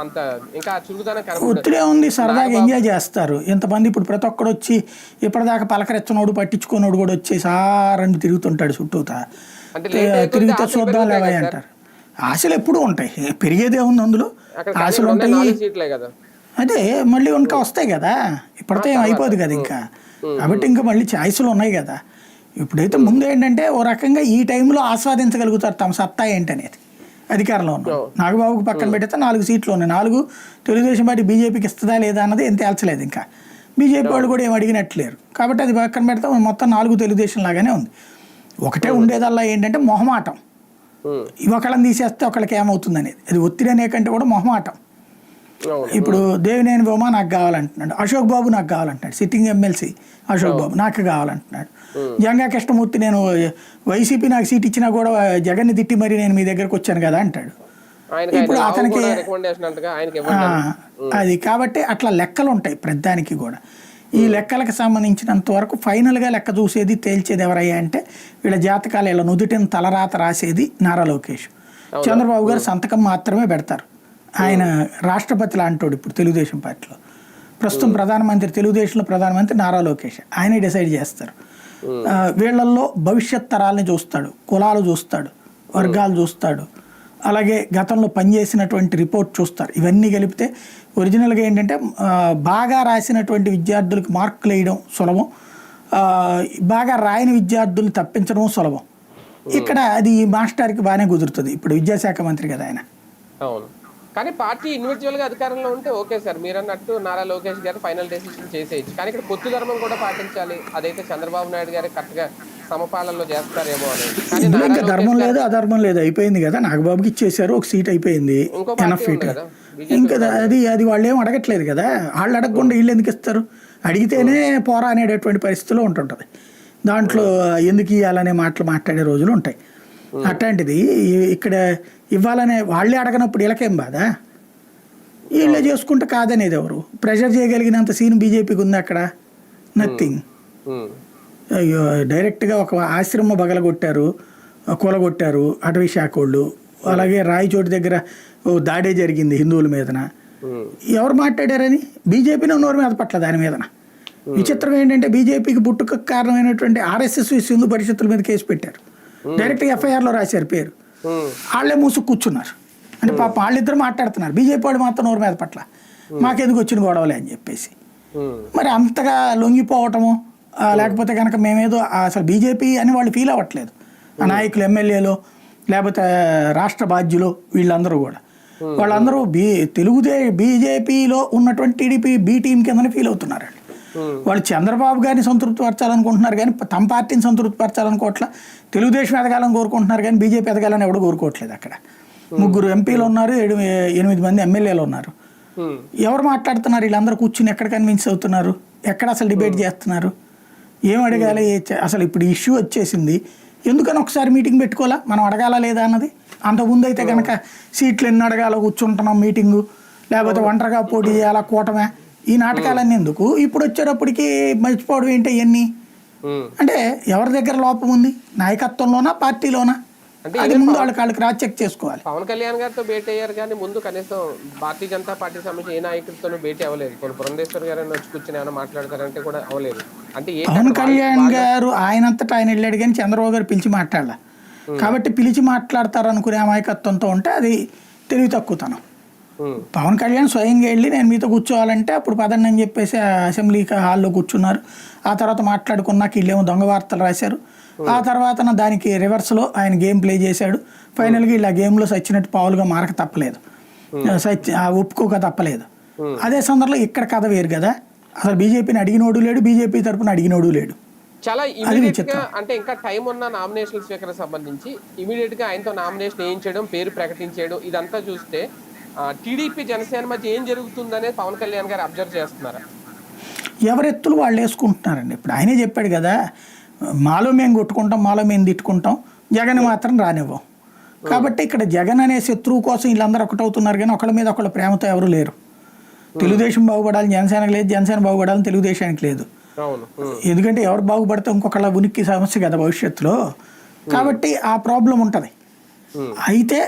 అంత ఇంకా చురుకుదనం ఒత్తిడే ఉంది. సరదాగా ఎంజాయ్ చేస్తారు ఇంతమంది. ఇప్పుడు ప్రతి ఒక్కడు వచ్చి ఇప్పటిదాకా పలకరెచ్చనోడు పట్టించుకోనోడు కూడా వచ్చి సారని తిరుగుతుంటాడు చుట్టూతా. తిరిగితే చూద్దాం లేవా అంటారు. ఆశలు ఎప్పుడూ ఉంటాయి, పెరిగేదే ఉంది అందులో. ఆశలు ఉంటాయి, అదే మళ్ళీ ఇంకా వస్తాయి కదా. ఇప్పటితో ఏం అయిపోదు కదా ఇంకా. కాబట్టి ఇంకా మళ్ళీ ఛాయిస్లు ఉన్నాయి కదా. ఇప్పుడైతే ముందు ఏంటంటే ఓ రకంగా ఈ టైంలో ఆస్వాదించగలుగుతారు తమ సత్తా ఏంటనేది. అధికారంలో ఉన్నారు. నాగబాబుకు పక్కన పెడితే 4 సీట్లు ఉన్నాయి. 4 తెలుగుదేశం పార్టీ బీజేపీకి ఇస్తుందా లేదా అన్నది ఏం తేల్చలేదు ఇంకా. బీజేపీ వాళ్ళు కూడా ఏం అడిగినట్లేరు. కాబట్టి అది పక్కన పెడితే మొత్తం 4 తెలుగుదేశం లాగానే ఉంది. ఒకటే ఉండేదల్లా ఏంటంటే మొహమాటం. ఒకళ్ళని తీసేస్తే ఒకళ్ళకి ఏమవుతుంది అనేది. అది ఒత్తిడి అనే కంటే కూడా మొహమాటం. ఇప్పుడు దేవినేని ఉమా నాకు కావాలంటున్నాడు, అశోక్ బాబు నాకు కావాలంటున్నాడు, సిట్టింగ్ ఎమ్మెల్సీ అశోక్ బాబు నాకు కావాలంటున్నాడు. జంగా కృష్ణమూర్తి నేను వైసీపీ నాకు సీట్ ఇచ్చినా కూడా జగన్ని తిట్టి మరి నేను మీ దగ్గరకు వచ్చాను కదా అంటాడు. ఇప్పుడు అతనికి అది కాబట్టి అట్లా లెక్కలు ఉంటాయి ప్రతిదానికి కూడా. ఈ లెక్కలకు సంబంధించినంత వరకు ఫైనల్గా లెక్క చూసేది తేల్చేది ఎవరయ్యా అంటే వీళ్ళ జాతకాలు ఇలా నుదుటిని తలరాత రాసేది నారా లోకేష్. చంద్రబాబు గారు సంతకం మాత్రమే పెడతారు. ఆయన రాష్ట్రపతి లాంటోడు ఇప్పుడు తెలుగుదేశం పార్టీలో. ప్రస్తుతం ప్రధానమంత్రి, తెలుగుదేశంలో ప్రధానమంత్రి నారా లోకేష్, ఆయనే డిసైడ్ చేస్తారు. వీళ్ళల్లో భవిష్యత్ తరాలని చూస్తాడు, కులాలు చూస్తాడు, వర్గాలు చూస్తాడు, అలాగే గతంలో పనిచేసినటువంటి రిపోర్ట్ చూస్తారు. ఇవన్నీ కలిపితే ఒరిజినల్గా ఏంటంటే బాగా రాసినటువంటి విద్యార్థులకు మార్కులు వేయడం సులభం, బాగా రాయని విద్యార్థులు తప్పించడం సులభం. ఇక్కడ అది మాస్టర్కి బాగానే కుదురుతుంది. ఇప్పుడు విద్యాశాఖ మంత్రి కదా ఆయన. అవును, కానీ పార్టీ ఇండివిజువల్గా అధికారంలో ఉంటే ఓకే సార్, మీరు అన్నట్టు నారా లోకేష్ గారు ఫైనల్ డెసిషన్ చేసేయచ్చు. కానీ ఇక్కడ పొత్తు ధర్మం కూడా పాటించాలి. అదైతే చంద్రబాబు నాయుడు గారు కరెక్ట్గా సమపాలనలో చేస్తారేమో అనేది. ఇందులో ఇంకా ధర్మం లేదు అధర్మం లేదు, అయిపోయింది కదా. నాగబాబుకి ఇచ్చేసారు, ఒక సీట్ అయిపోయింది, ఎనఫ్ సీట్. ఇంకా అది వాళ్ళు ఏం అడగట్లేదు కదా. వాళ్ళు అడగకుండా వీళ్ళు ఎందుకు ఇస్తారు? అడిగితేనే పోరా అనేటటువంటి పరిస్థితిలో ఉంటుంటుంది. దాంట్లో ఎందుకు ఇవ్వాలనే మాటలు మాట్లాడే రోజులు ఉంటాయి. అట్లాంటిది ఇక్కడ ఇవ్వాలనే వాళ్ళే అడగనప్పుడు వీళ్ళకేం బాధ? వీళ్ళే చేసుకుంటే కాదనేది ఎవరు? ప్రెషర్ చేయగలిగినంత సీన్ బీజేపీకి ఉంది అక్కడ? నథింగ్. అయ్యో, డైరెక్ట్గా ఒక ఆశ్రమం బగలగొట్టారు, కూలగొట్టారు అటవీ శాఖ వాళ్ళు. అలాగే రాయచోటి దగ్గర దాడే జరిగింది హిందువుల మీదన. ఎవరు మాట్లాడారని? బీజేపీని నోరు మీద పట్ల దాని మీదన. విచిత్రం ఏంటంటే బీజేపీకి పుట్టుక కారణమైనటువంటి ఆర్ఎస్ఎస్ హిందూ పరిషత్తుల మీద కేసు పెట్టారు. డైరెక్ట్గా ఎఫ్ఐఆర్లో రాశారు పేరు. వాళ్ళే మూసుకు కూర్చున్నారు. అంటే పాప వాళ్ళిద్దరు మాట్లాడుతున్నారు, బీజేపీ వాడు మాత్రం నోరు మీద పట్ల మాకెందుకు వచ్చిన గొడవలే అని చెప్పేసి. మరి అంతగా లొంగిపోవటము, లేకపోతే కనుక మేమేదో అసలు బీజేపీ అని వాళ్ళు ఫీల్ అవ్వట్లేదు. ఆ నాయకులు, ఎమ్మెల్యేలు, లేకపోతే రాష్ట్ర బాధ్యులు, వీళ్ళందరూ కూడా వాళ్ళందరూ బీజేపీలో ఉన్నటువంటి టీడీపీ బి టీం కిందనే ఫీల్ అవుతున్నారు. వాళ్ళు చంద్రబాబు గారిని సంతృప్తి పరచాలనుకుంటున్నారు కానీ తమ పార్టీని సంతృప్తి పరచాలనుకోవట్లా. తెలుగుదేశం ఎదగాలని కోరుకుంటున్నారు కానీ బీజేపీ ఎదగాలని ఎవడు కోరుకోవట్లేదు. అక్కడ 3 ఎంపీలు ఉన్నారు, 8 మంది ఎమ్మెల్యేలు ఉన్నారు. ఎవరు మాట్లాడుతున్నారు? వీళ్ళందరూ కూర్చుని ఎక్కడ కన్విన్స్ అవుతున్నారు? ఎక్కడ అసలు డిబేట్ చేస్తున్నారు? ఏం అడగాలి? అసలు ఇప్పుడు ఇష్యూ వచ్చేసింది, ఎందుకని ఒకసారి మీటింగ్ పెట్టుకోవాలా? మనం అడగాలా లేదా అన్నది. అంతకుముందు అయితే కనుక సీట్లు ఎన్ని అడగాలో కూర్చుంటున్నాం మీటింగు, లేకపోతే ఒంటరిగా పోటీ చేయాలా, కూటమే, ఈ నాటకాలన్నీ ఎందుకు? ఇప్పుడు వచ్చేటప్పటికి మర్చిపోవడం ఏంటి ఇవన్నీ? అంటే ఎవరి దగ్గర లోపం ఉంది? నాయకత్వంలోనా, పార్టీలోనా? అది ముందు వాళ్ళకి క్రాస్ చెక్ చేసుకోవాలి. పవన్ కళ్యాణ్ గారితో భేటీ అయ్యారు కానీ ముందు కనీసం భారతీయ జనతా పార్టీ సంబంధించి ఏ నాయకుడితోనూ భేటీ అవ్వలేదు. కొన్ని పురంధేశ్వర్ గారు వచ్చి కూర్చొని ఏమైనా మాట్లాడతారంటే కూడా అవ్వలేదు. అంటే పవన్ కళ్యాణ్ గారు ఆయనంతటా ఆయన వెళ్ళాడు కానీ చంద్రబాబు గారు పిలిచి మాట్లాడాల. కాబట్టి పిలిచి మాట్లాడతారు అనుకునే అమాయకత్వంతో ఉంటే అది తెలివి తక్కువతనం. పవన్ కళ్యాణ్ స్వయంగా వెళ్ళి నేను మీతో కూర్చోవాలంటే అప్పుడు పదండి అని చెప్పేసి అసెంబ్లీ హాల్లో కూర్చున్నారు. ఆ తర్వాత మాట్లాడుకున్నాక వీళ్ళేమో దొంగ వార్తలు రాశారు. ఆ తర్వాత దానికి రివర్స్లో ఆయన గేమ్ ప్లే చేశాడు. ఫైనల్గా ఇలా గేమ్లో సచ్చినట్టు పావులుగా మారక తప్పలేదు, ఒప్పుకోక తప్పలేదు. అదే సందర్భంలో ఇక్కడ కథ వేరు కదా. అసలు బీజేపీని అడిగినోడు లేడు, బీజేపీ తరపున అడిగినోడు లేడు. చాలా ఇమీడియట్ గా, అంటే ఇంకా టైం ఉన్న నామినేషన్ స్వీకరణ సంబంధించి ఇమీడియట్ గా ఆయనతో నామినేషన్ వేయించడం, పేరు ప్రకటించడం, ఇదంతా చూస్తే టీడీపీ జనసేన మధ్య ఏం జరుగుతుందనే పవన్ కళ్యాణ్ గారు అబ్జర్వ్ చేస్తున్నారా? ఎవరెత్తులు వాళ్ళు వేసుకుంటున్నారండి. ఇప్పుడు ఆయనే చెప్పాడు కదా, మాలో మేము కొట్టుకుంటాం, మాలో మేము తిట్టుకుంటాం, జగన్ మాత్రం రానివ్వం. కాబట్టి ఇక్కడ జగన్ అనే శత్రువు కోసం వీళ్ళందరూ ఒకటవుతున్నారు కానీ ఒకళ్ళ మీద ఒకళ్ళ ప్రేమతో ఎవరు లేరు. తెలుగుదేశం బాగుపడాలని జనసేనకి లేదు, జనసేన బాగుపడాలని తెలుగుదేశానికి లేదు. ఎందుకంటే ఎవరు బాగుపడితే ఇంకొకళ్ళ ఉనికి సమస్య కదా భవిష్యత్తులో. కాబట్టి ఆ ప్రాబ్లం ఉంటుంది. అయితే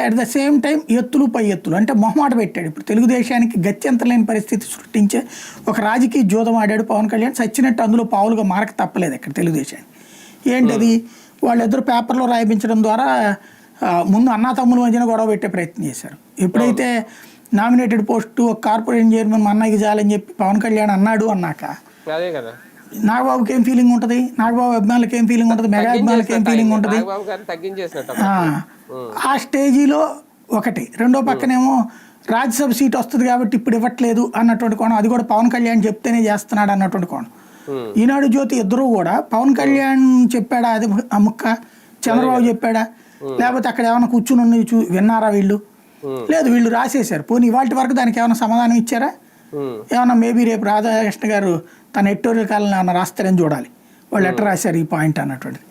అట్ ద సేమ్ టైం ఎత్తులు పై ఎత్తులు అంటే మొహమాట పెట్టాడు. ఇప్పుడు తెలుగుదేశానికి గత్యంతరలేని పరిస్థితి సృష్టించే ఒక రాజకీయ జూదం ఆడాడు పవన్ కళ్యాణ్. సచ్చినట్టు అందులో పావులుగా మారక తప్పలేదు ఇక్కడ తెలుగుదేశానికి. ఏంటది? వాళ్ళిద్దరు పేపర్లో రాయించడం ద్వారా ముందు అన్నా తమ్ముల మధ్యన గొడవ పెట్టే ప్రయత్నం చేశారు. ఎప్పుడైతే నామినేటెడ్ పోస్టు ఒక కార్పొరేషన్ చైర్మన్ మా అన్నయ్యకి చాలని చెప్పి పవన్ కళ్యాణ్ అన్నాడు అన్నాక నాగబాబుకి ఏం ఫీలింగ్ ఉంటుంది, నాగబాబు అభిమానులకి ఏం ఫీలింగ్ ఉంటుంది, మెగా అభిమానులకి ఏం ఫీలింగ్ ఉంటుంది. ఆ స్టేజీలో ఒకటి. రెండో పక్కనేమో రాజ్యసభ సీట్ వస్తుంది కాబట్టి ఇప్పుడు ఇవ్వట్లేదు అన్నటువంటి కోణం. అది కూడా పవన్ కళ్యాణ్ చెప్తేనే చేస్తున్నాడు అన్నటువంటి కోణం. ఈనాడు జ్యోతి ఇద్దరు కూడా పవన్ కళ్యాణ్ చెప్పాడా అది ఆ ముక్క, చంద్రబాబు చెప్పాడా, లేకపోతే అక్కడ ఏమైనా కూర్చుని విన్నారా వీళ్ళు? లేదు, వీళ్ళు రాసేశారు. పోనీ ఇవాళ వరకు దానికి ఏమైనా సమాధానం ఇచ్చారా? ఏమన్నా మేబీ రేపు రాధాకృష్ణ గారు తన ఎడిటోరియల్ కాలం ఏమన్నా రాస్తారని చూడాలి. వాళ్ళు ఎట్లా రాశారు ఈ పాయింట్ అన్నటువంటిది.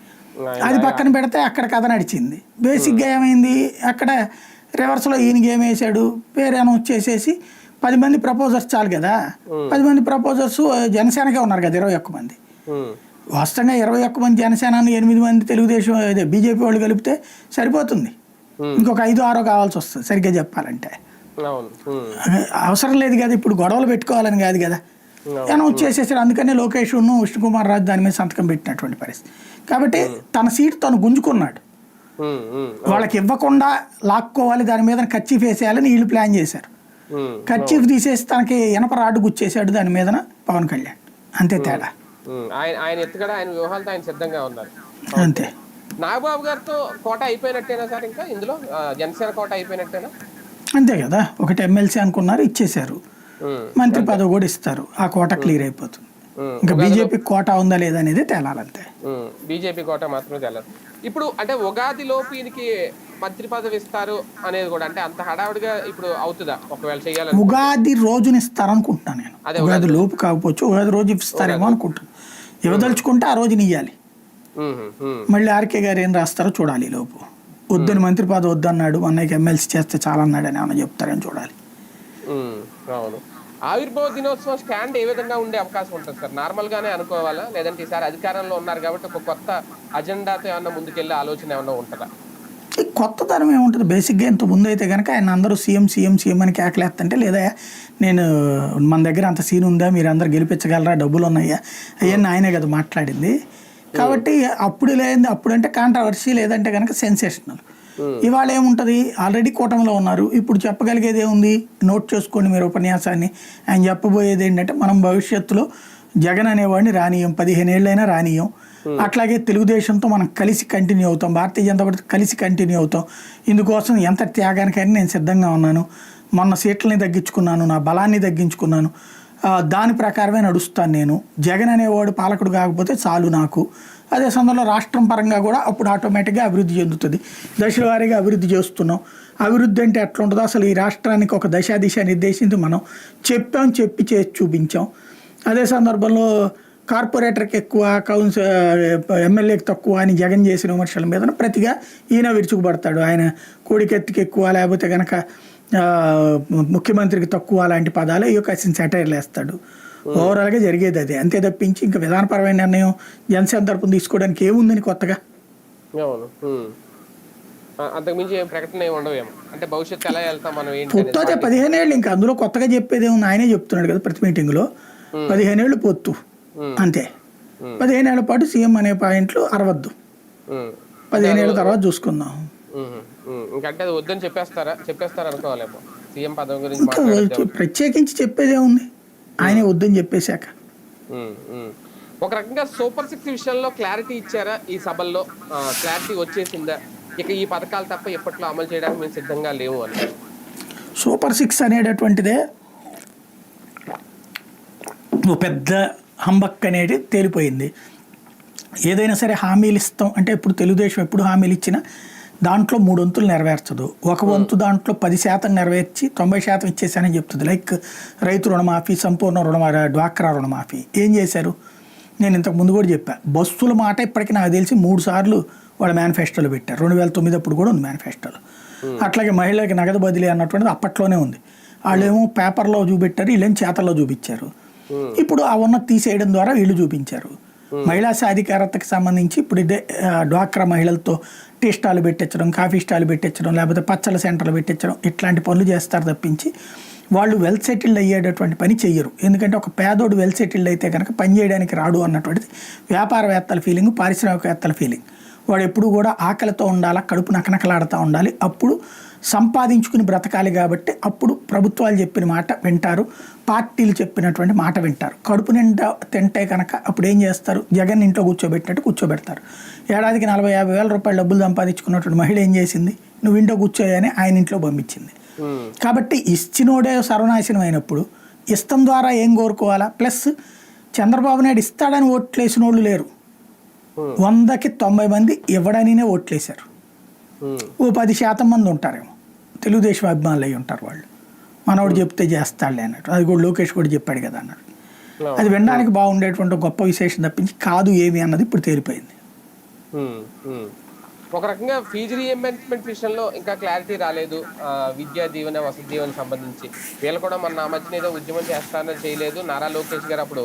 అది పక్కన పెడితే అక్కడ కథ నడిచింది. బేసిక్గా ఏమైంది, అక్కడ రివర్స్లో ఈయనకి ఏం వేసాడు, పేరు అనౌన్స్ చేసేసి 10 మంది ప్రపోజర్స్ చాలు కదా. 10 మంది ప్రపోజర్స్ జనసేనకే ఉన్నారు కదా, 21 మంది. వాస్తవంగా 21 మంది జనసేనని 8 మంది తెలుగుదేశం బీజేపీ వాళ్ళు కలిపితే సరిపోతుంది. ఇంకొక 5-6 కావాల్సి వస్తుంది సరిగ్గా చెప్పాలంటే. అవసరం లేదు కదా, ఇప్పుడు గొడవలు పెట్టుకోవాలని కాదు కదా, అనౌన్స్ చేసేసారు. అందుకనే లోకేష్ విష్ణుకుమార్ రాజు దాని మీద సంతకం పెట్టినటువంటి పరిస్థితి. కాబట్టి తన సీట్ తను గుంజుకున్నాడు. వాళ్ళకి ఇవ్వకుండా లాక్కోవాలి, దాని మీద కర్చీఫ్ వేసేయాలని వీళ్ళు ప్లాన్ చేశారు. కర్చీఫ్ తీసేసి తనకి ఇనప రాడ్డు గుచ్చేసాడు దాని మీద పవన్ కళ్యాణ్. అంతే తేడా. ఆయన ఎత్తుగడ, ఆయన వ్యూహాలతో ఆయన సిద్ధంగా ఉన్నారు. అంతే. నాగబాబు గారితో కోట అయిపోయినట్టేనా సార్? ఇంకా ఇందులో జనసేన కోట అయిపోయినట్టేనా? అంతే కదా, ఒకటి ఎమ్మెల్సీ అనుకున్నారు, ఇచ్చేశారు. మంత్రి పదవి కూడా ఇస్తారు, ఆ కోట క్లియర్ అయిపోతుంది. ఇంకా బీజేపీ కోటా ఉందా లేదా అనేది తేలాలంతే. బీజేపీ కోట మాత్రమే తెలియదు. ఇప్పుడు అంటే ఉగాది లోపు ఈయనకి మంత్రి పదవి ఇస్తారు అనేది కూడా అంటే అంత హడావుడిగా ఇప్పుడు అవుతుందా ఒకవేళ చేయాలని? ఉగాది రోజున ఇస్తారనుకుంటున్నాను నేను. ఉగాది లోపు కాకపోవచ్చు, ఉగాది రోజు ఇస్తారేమో అనుకుంటున్నాను. ఇవ్వదలుచుకుంటే ఆ రోజున ఇవ్వాలి. మళ్ళీ ఆర్కే గారు ఏం రాస్తారో చూడాలి. లోపు వద్దని మంత్రి పదవి వద్దన్నాడు, అన్నయ్యకి ఎమ్మెల్సీ చేస్తే చాలా అన్నాడు అని ఏమైనా చెప్తారని చూడాలి. అవును. ఆవిర్భావ దినోత్సవం స్టాండ్ ఏ విధంగా ఉండే అవకాశం ఉంటుంది సార్? నార్మల్ గానే అనుకోవాలా, లేదంటే ఈసారి అధికారంలో ఉన్నారు కాబట్టి ఒక కొత్త అజెండాతో ఏమన్నా ముందుకెళ్ళే ఆలోచన ఏమన్నా ఉంటుందా? కొత్త తరం ఏముంటుంది? బేసిక్గా ఇంత ముందు అయితే కనుక ఆయన అందరూ సీఎం అని కేకలేస్తుంటే, లేదా నేను మన దగ్గర అంత సీన్ ఉందా, మీరు అందరు గెలిపించగలరా, డబ్బులు ఉన్నాయా, అవన్నీ ఆయనే కదా మాట్లాడింది. కాబట్టి అప్పుడు లేని అప్పుడంటే కాంట్రవర్సీ, లేదంటే కనుక సెన్సేషనల్. ఇవాళ ఏముంటుంది? ఆల్రెడీ కూటమిలో ఉన్నారు. ఇప్పుడు చెప్పగలిగేది ఏముంది? నోట్ చేసుకోండి మీరు ఉపన్యాసాన్ని. ఆయన చెప్పబోయేది ఏంటంటే, మనం భవిష్యత్తులో జగన్ అనేవాడిని రానియం, 15 ఏళ్ళైనా రానియం. అట్లాగే తెలుగుదేశంతో మనం కలిసి కంటిన్యూ అవుతాం, భారతీయ జనతా పార్టీ కలిసి కంటిన్యూ అవుతాం. ఇందుకోసం ఎంత త్యాగానికైనా నేను సిద్ధంగా ఉన్నాను. మొన్న సీట్లని తగ్గించుకున్నాను, నా బలాన్ని తగ్గించుకున్నాను, దాని ప్రకారమే నడుస్తాను నేను. జగన్ అనేవాడు పాలకుడు కాకపోతే చాలు నాకు. అదే సమయంలో రాష్ట్రం పరంగా కూడా అప్పుడు ఆటోమేటిక్గా అభివృద్ధి చెందుతుంది. దశల వారీగా అభివృద్ధి చేస్తున్నాం. అభివృద్ధి అంటే ఎట్లా ఉంటుందో, అసలు ఈ రాష్ట్రానికి ఒక దిశ నిర్దేశించి మనం చెప్పి చేసి చూపించాం. అదే సందర్భంలో కార్పొరేటర్కి ఎక్కువ, ఎమ్మెల్యేకి తక్కువ అని జగన్ చేసిన విమర్శల మీద ప్రతిగా ఈయన విరుచుకుపడతాడు. ఆయన కోడికెత్తికి ఎక్కువ, లేకపోతే కనుక ముఖ్యమంత్రికి తక్కువ లాంటి పదాలు ఈ యొక్క సెటైర్లు వేస్తాడు. ఓవరాల్గా జరిగేది అదే. అంతే తప్పించి ఇంకా విధానపరమైన నిర్ణయం జనసేన తరపున తీసుకోవడానికి ఏముందని కొత్తగా? అంతకుమించి ప్రకటన ఉండవేమో. అంటే భవిష్యత్తు ఎలా వెళ్తాం మనం, పొత్తు అదే 15 ఏళ్ళు. ఇంకా అందులో కొత్తగా చెప్పేది ఏముంది? ఆయనే చెప్తున్నాడు కదా ప్రతి మీటింగ్లో, 15 ఏళ్ళు పొత్తు అంతే. 15 ఏళ్ల పాటు సీఎం అనే పాయింట్లు అరవద్దు, 15 ఏళ్ళ తర్వాత చూసుకుందాం. ఇంకంటే అది వద్దని చెప్పేస్తారు అనుకోవాలేమో సీఎం పదవి గురించి. ప్రత్యేకించి చెప్పేదే ఉంది, ఆయనే వద్దని చెప్పేశాక. ఒక రకంగా సూపర్ 6 విషయంలో క్లారిటీ ఇచ్చారా ఈ సభల్లో? క్లారిటీ వచ్చేసిందా ఇక ఈ పథకాలు తప్ప ఎప్పట్లో అమలు చేయడానికి మేము సిద్ధంగా లేవు అని? సూపర్ 6 అనేటటువంటిదే పెద్ద హంబక్ అనేది తేలిపోయింది. ఏదైనా సరే హామీలు ఇస్తాం అంటే, ఇప్పుడు తెలుగుదేశం ఎప్పుడు హామీలు ఇచ్చినా దాంట్లో 3 వంతులు నెరవేర్చదు. ఒక వంతు దాంట్లో 10% నెరవేర్చి 90% ఇచ్చేసానని చెప్తుంది. లైక్ రైతు రుణమాఫీ, సంపూర్ణ డ్వాక్రా రుణమాఫీ. ఏం చేశారు? నేను ఇంతకు ముందు కూడా చెప్పాను. బస్సుల మాట ఇప్పటికీ నాకు తెలిసి 3 సార్లు వాళ్ళ మేనిఫెస్టోలో పెట్టారు. 2009 అప్పుడు కూడా ఉంది మేనిఫెస్టోలో. అట్లాగే మహిళలకు నగదు బదిలీ అన్నటువంటిది అప్పట్లోనే ఉంది. వాళ్ళేమో పేపర్లో చూపెట్టారు, వీళ్ళేమో చేతల్లో చూపించారు. ఇప్పుడు ఆ ఉన్నది తీసేయడం ద్వారా వీళ్ళు చూపించారు. మహిళా సాధికారతకు సంబంధించి ఇప్పుడు ఇదే డ్వాక్రా మహిళలతో టీ స్టాల్ పెట్టించడం, కాఫీ స్టాల్ పెట్టించడం, లేకపోతే పచ్చళ్ళ సెంటర్లు పెట్టించడం, ఇట్లాంటి పనులు చేస్తారు తప్పించి వాళ్ళు వెల్ సెటిల్డ్ అయ్యేటటువంటి పని చెయ్యరు. ఎందుకంటే ఒక పేదోడు వెల్ సెటిల్డ్ అయితే కనుక పని చేయడానికి రాడు అన్నటువంటిది వ్యాపారవేత్తల ఫీలింగ్, పారిశ్రామికవేత్తల ఫీలింగ్. వాడు ఎప్పుడు కూడా ఆకలితో ఉండాలా, కడుపు నకనకలాడుతూ ఉండాలి, అప్పుడు సంపాదించుకుని బ్రతకాలి. కాబట్టి అప్పుడు ప్రభుత్వాలు చెప్పిన మాట వింటారు, పార్టీలు చెప్పినటువంటి మాట వింటారు. కడుపు నిండా తింటే కనుక అప్పుడు ఏం చేస్తారు? జగన్ ఇంట్లో కూర్చోబెట్టినట్టు కూర్చోబెడతారు. ఏడాదికి 40-50 వేల రూపాయలు డబ్బులు సంపాదించుకున్నటువంటి మహిళ ఏం చేసింది? నువ్వు ఇంట్లో కూర్చోయని ఆయన ఇంట్లో పంపించింది. కాబట్టి ఇచ్చినోడే సర్వనాశనం అయినప్పుడు ఇష్టం ద్వారా ఏం కోరుకోవాలా? ప్లస్ చంద్రబాబు నాయుడు ఇస్తాడని ఓట్లేసిన వాళ్ళు లేరు. 100కి 90 మంది ఇవ్వడానినే ఓట్లేశారు. ఓ 10% మంది ఉంటారేమో తెలుగుదేశం అభిమానులు అయి ఉంటారు. వాళ్ళు మనోడు చెప్తే చేస్తాడులే అన్నట్టు. అది కూడా లోకేష్ కూడా చెప్పాడు కదా అన్నాడు. అది వినడానికి బాగుండేటువంటి గొప్ప విశేషం తప్పించి కాదు ఏమి అన్నది ఇప్పుడు తేలిపోయింది. ఒక రకంగా ఫీజు రీఎంబర్స్మెంట్ విషయంలో ఇంకా క్లారిటీ రాలేదు. విద్యా దీవెన, వసతి దీవెన సంబంధించి వీళ్ళు కూడా మన మధ్యన ఏదో ఉద్యమం చేస్తానని చేయలేదు. నారా లోకేష్ గారు అప్పుడు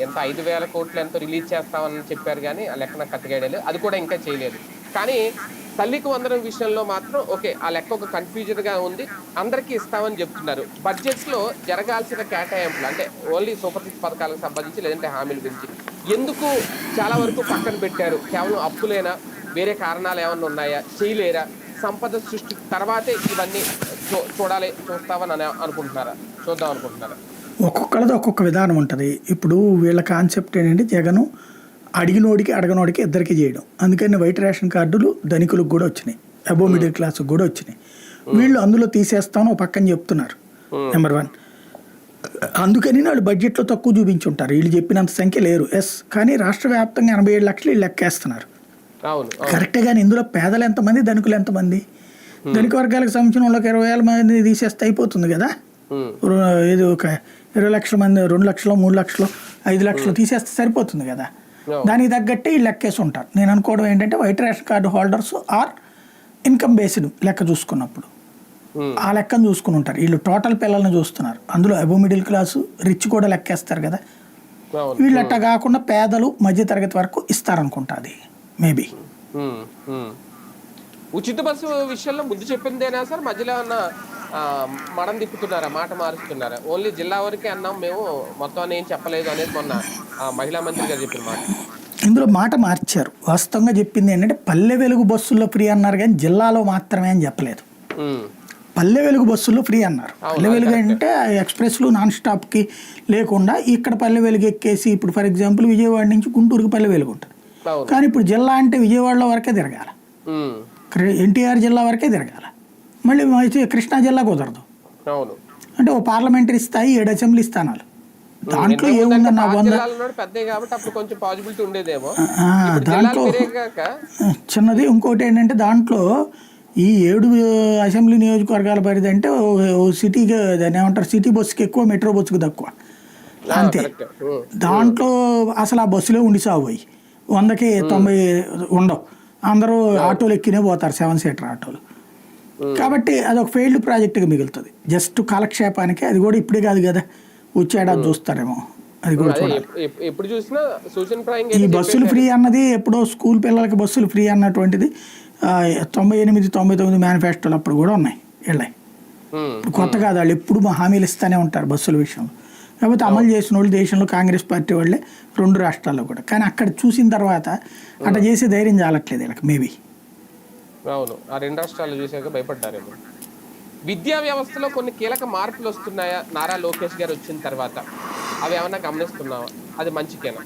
ఎంత 5,000 కోట్లు ఎంతో రిలీజ్ చేస్తామని చెప్పారు, కానీ ఆ లెక్కన కట్టగేయలేదు. అది కూడా ఇంకా చేయలేదు. కానీ తల్లికి వందనం విషయంలో మాత్రం ఓకే, ఆ లెక్క ఒక కన్ఫ్యూజన్గా ఉంది. అందరికీ ఇస్తామని చెప్తున్నారు. బడ్జెట్స్లో జరగాల్సిన కేటాయింపులు అంటే ఓన్లీ సూపర్ 6 పథకాలకు సంబంధించి, లేదంటే హామీల గురించి ఎందుకు చాలా వరకు పక్కన పెట్టారు? కేవలం అప్పులేనా, వేరే కారణాలు ఏమన్నా ఉన్నాయా, చేయలేరా? సంపద సృష్టి తర్వాతే ఇవన్నీ చూస్తామని చూద్దాం అనుకుంటున్నారా? ఒక్కొక్కరిది ఒక్కొక్క విధానం ఉంటుంది. ఇప్పుడు వీళ్ళ కాన్సెప్ట్ ఏంటంటే, జగను అడిగినోడికి అడగనోడికి ఇద్దరికి చేయడం. అందుకని వైట్ రేషన్ కార్డులు ధనికులకు కూడా వచ్చినాయి, అబో మిడిల్ క్లాస్కి కూడా వచ్చినాయి. వీళ్ళు అందులో తీసేస్తామని ఒక పక్కన చెప్తున్నారు. నెంబర్ 1. అందుకని వాళ్ళు బడ్జెట్లో తక్కువ చూపించుంటారు, వీళ్ళు చెప్పినంత సంఖ్య లేరు. కానీ రాష్ట్ర వ్యాప్తంగా 87 లక్షలు వీళ్ళు లెక్కేస్తున్నారు కరెక్టే. కానీ ఇందులో పేదలు ఎంతమంది, ధనికులు ఎంతమంది? ధనిక వర్గాలకు సంబంధించిన వాళ్ళకి 20,000 మంది తీసేస్తే అయిపోతుంది కదా. ఇది ఒక 20 లక్షల మంది, 2 లక్షలు, 3 లక్షలు, 5 లక్షలు తీసేస్తే సరిపోతుంది కదా. దానికి తగ్గట్టే వీళ్ళు లెక్కేసి ఉంటారు. నేను అనుకోవడం ఏంటంటే white ration card holders or income based లెక్క చూసుకున్నప్పుడు ఆ లెక్కను చూసుకుని ఉంటారు. వీళ్ళు టోటల్ పిల్లల్ని చూస్తున్నారు, అందులో అబో మిడిల్ క్లాసు, రిచ్ కూడా లెక్కేస్తారు కదా. వీళ్ళు అట్టా కాకుండా పేదలు, మధ్యతరగతి వరకు ఇస్తారనుకుంటా. అది మేబీ ఉచిత బస్సు విషయంలో ముందు చెప్పిందేనా సార్, మధ్యలో ఏమన్నా మడం తిప్పుతున్నారా, మాట మారుస్తున్నారా? ఓన్లీ జిల్లా వరకే అన్నాం మేము, మొత్తం ఏం చెప్పలేదు అనేది మొన్న మహిళా మంత్రి గారు చెప్పిన మాట. ఇందులో మాట మార్చారు. వాస్తవంగా చెప్పింది ఏంటంటే పల్లె వెలుగు బస్సుల్లో ఫ్రీ అన్నారు, కానీ జిల్లాలో మాత్రమే అని చెప్పలేదు. పల్లె వెలుగు బస్సుల్లో ఫ్రీ అన్నారు. పల్లె వెలుగు అంటే ఎక్స్ప్రెస్లు నాన్ స్టాప్కి లేకుండా ఇక్కడ పల్లె వెలుగు ఎక్కేసి, ఇప్పుడు ఫర్ ఎగ్జాంపుల్ విజయవాడ నుంచి గుంటూరుకి పల్లె వెలుగు ఉంటుంది, కానీ ఇప్పుడు జిల్లా అంటే విజయవాడలో వరకే తిరగాల, ఎన్టీఆర్ జిల్లా వరకే తిరగాల, మళ్ళీ కృష్ణా జిల్లా కుదరదు. అంటే ఓ పార్లమెంటరీ స్థాయి 7 అసెంబ్లీ స్థానాలు, దాంట్లో ఏముందన్న దాంట్లో చిన్నది. ఇంకోటి ఏంటంటే దాంట్లో ఈ 7 అసెంబ్లీ నియోజకవర్గాల పరిధి అంటే ఓ సిటీకి, దాన్ని ఏమంటారు, సిటీ బస్సుకి ఎక్కువ, మెట్రో బస్సుకి తక్కువ, అంతే. దాంట్లో అసలు ఆ బస్సులే ఉండి సాగుపోయి 100కి 90 ఉండవు, అందరూ ఆటోలు ఎక్కినే పోతారు, 7 సీటర్ ఆటోలు. కాబట్టి అదొక ఫెయిల్డ్ ప్రాజెక్టుగా మిగులుతుంది, జస్ట్ కాలక్షేపానికి. అది కూడా ఇప్పుడే కాదు కదా, వచ్చేడాది చూస్తారేమో, అది కూడా చూడాలి. ఈ బస్సులు ఫ్రీ అన్నది ఎప్పుడో స్కూల్ పిల్లలకి బస్సులు ఫ్రీ అన్నటువంటిది 98, 99 మేనిఫెస్టోలు అప్పుడు కూడా ఉన్నాయి, వెళ్ళాయి. ఇప్పుడు కొత్త కాదు, వాళ్ళు ఎప్పుడు హామీలు ఇస్తూనే ఉంటారు బస్సుల విషయంలో. కాకపోతే అమలు చేసిన వాళ్ళు దేశంలో కాంగ్రెస్ పార్టీ వాళ్ళే 2 రాష్ట్రాల్లో కూడా. కానీ అక్కడ చూసిన తర్వాత అట్లా చేసే ధైర్యం చాలట్లేదు వీళ్ళకి మేబీ. అవును, ఆ 2 రాష్ట్రాలు చూసాక భయపడ్డారేమో. విద్యా వ్యవస్థలో కొన్ని కీలక మార్పులు వస్తున్నాయా నారా లోకేష్ గారు వచ్చిన తర్వాత? అవి ఏమన్నా గమనిస్తున్నావా? అది మంచికేనా?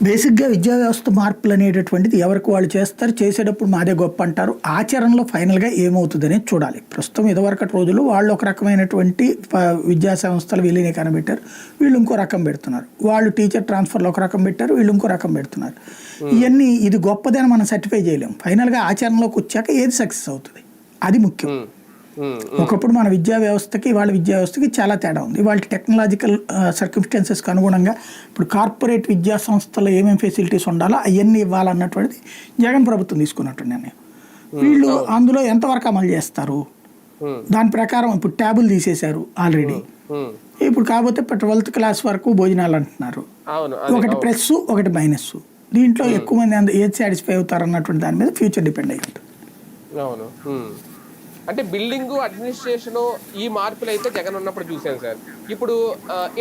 బేసిక్గా విద్యా వ్యవస్థ మార్పులు అనేటటువంటిది ఎవరికి వాళ్ళు చేస్తారు, చేసేటప్పుడు మాదే గొప్ప అంటారు, ఆచరణలో ఫైనల్గా ఏమవుతుంది అనేది చూడాలి. ప్రస్తుతం ఇదివరకటి రోజుల్లో వాళ్ళు ఒక రకమైనటువంటి విద్యా సంస్థలు విలీనీకరణ పెట్టారు, వీళ్ళు ఇంకో రకం పెడుతున్నారు. వాళ్ళు టీచర్ ట్రాన్స్ఫర్లో ఒక రకం పెట్టారు, వీళ్ళు ఇంకో రకం పెడుతున్నారు. ఇవన్నీ ఇది గొప్పదని మనం సర్టిఫై చేయలేము. ఫైనల్గా ఆచరణలోకి వచ్చాక ఏది సక్సెస్ అవుతుంది అది ముఖ్యం. ఒకప్పుడు మన విద్యా వ్యవస్థకి వాళ్ళ విద్యా వ్యవస్థకి చాలా తేడా ఉంది. వాళ్ళ టెక్నాలజికల్ సర్కమ్స్టాన్సెస్కి అనుగుణంగా ఇప్పుడు కార్పొరేట్ విద్యా సంస్థలో ఏమేమి ఫెసిలిటీస్ ఉండాలో అవన్నీ ఇవ్వాలన్నటువంటిది జగన్ ప్రభుత్వం తీసుకున్నట్టు నిర్ణయం. వీళ్ళు అందులో ఎంతవరకు అమలు చేస్తారు, దాని ప్రకారం ఇప్పుడు ట్యాబులు తీసేశారు ఆల్రెడీ. ఇప్పుడు కాకపోతే 12th క్లాస్ వరకు భోజనాలు అంటున్నారు, ఒకటి ప్లస్ ఒకటి మైనస్. దీంట్లో ఎక్కువ మంది ఏది సాటిస్ఫై అవుతారు అన్నటువంటి దాని మీద ఫ్యూచర్ డిపెండ్ అయ్యి ఉంటుంది. అంటే బిల్డింగ్ అడ్మినిస్ట్రేషన్ ఈ మార్పులు అయితే జగన్ ఉన్నప్పుడు చూసాను సార్. ఇప్పుడు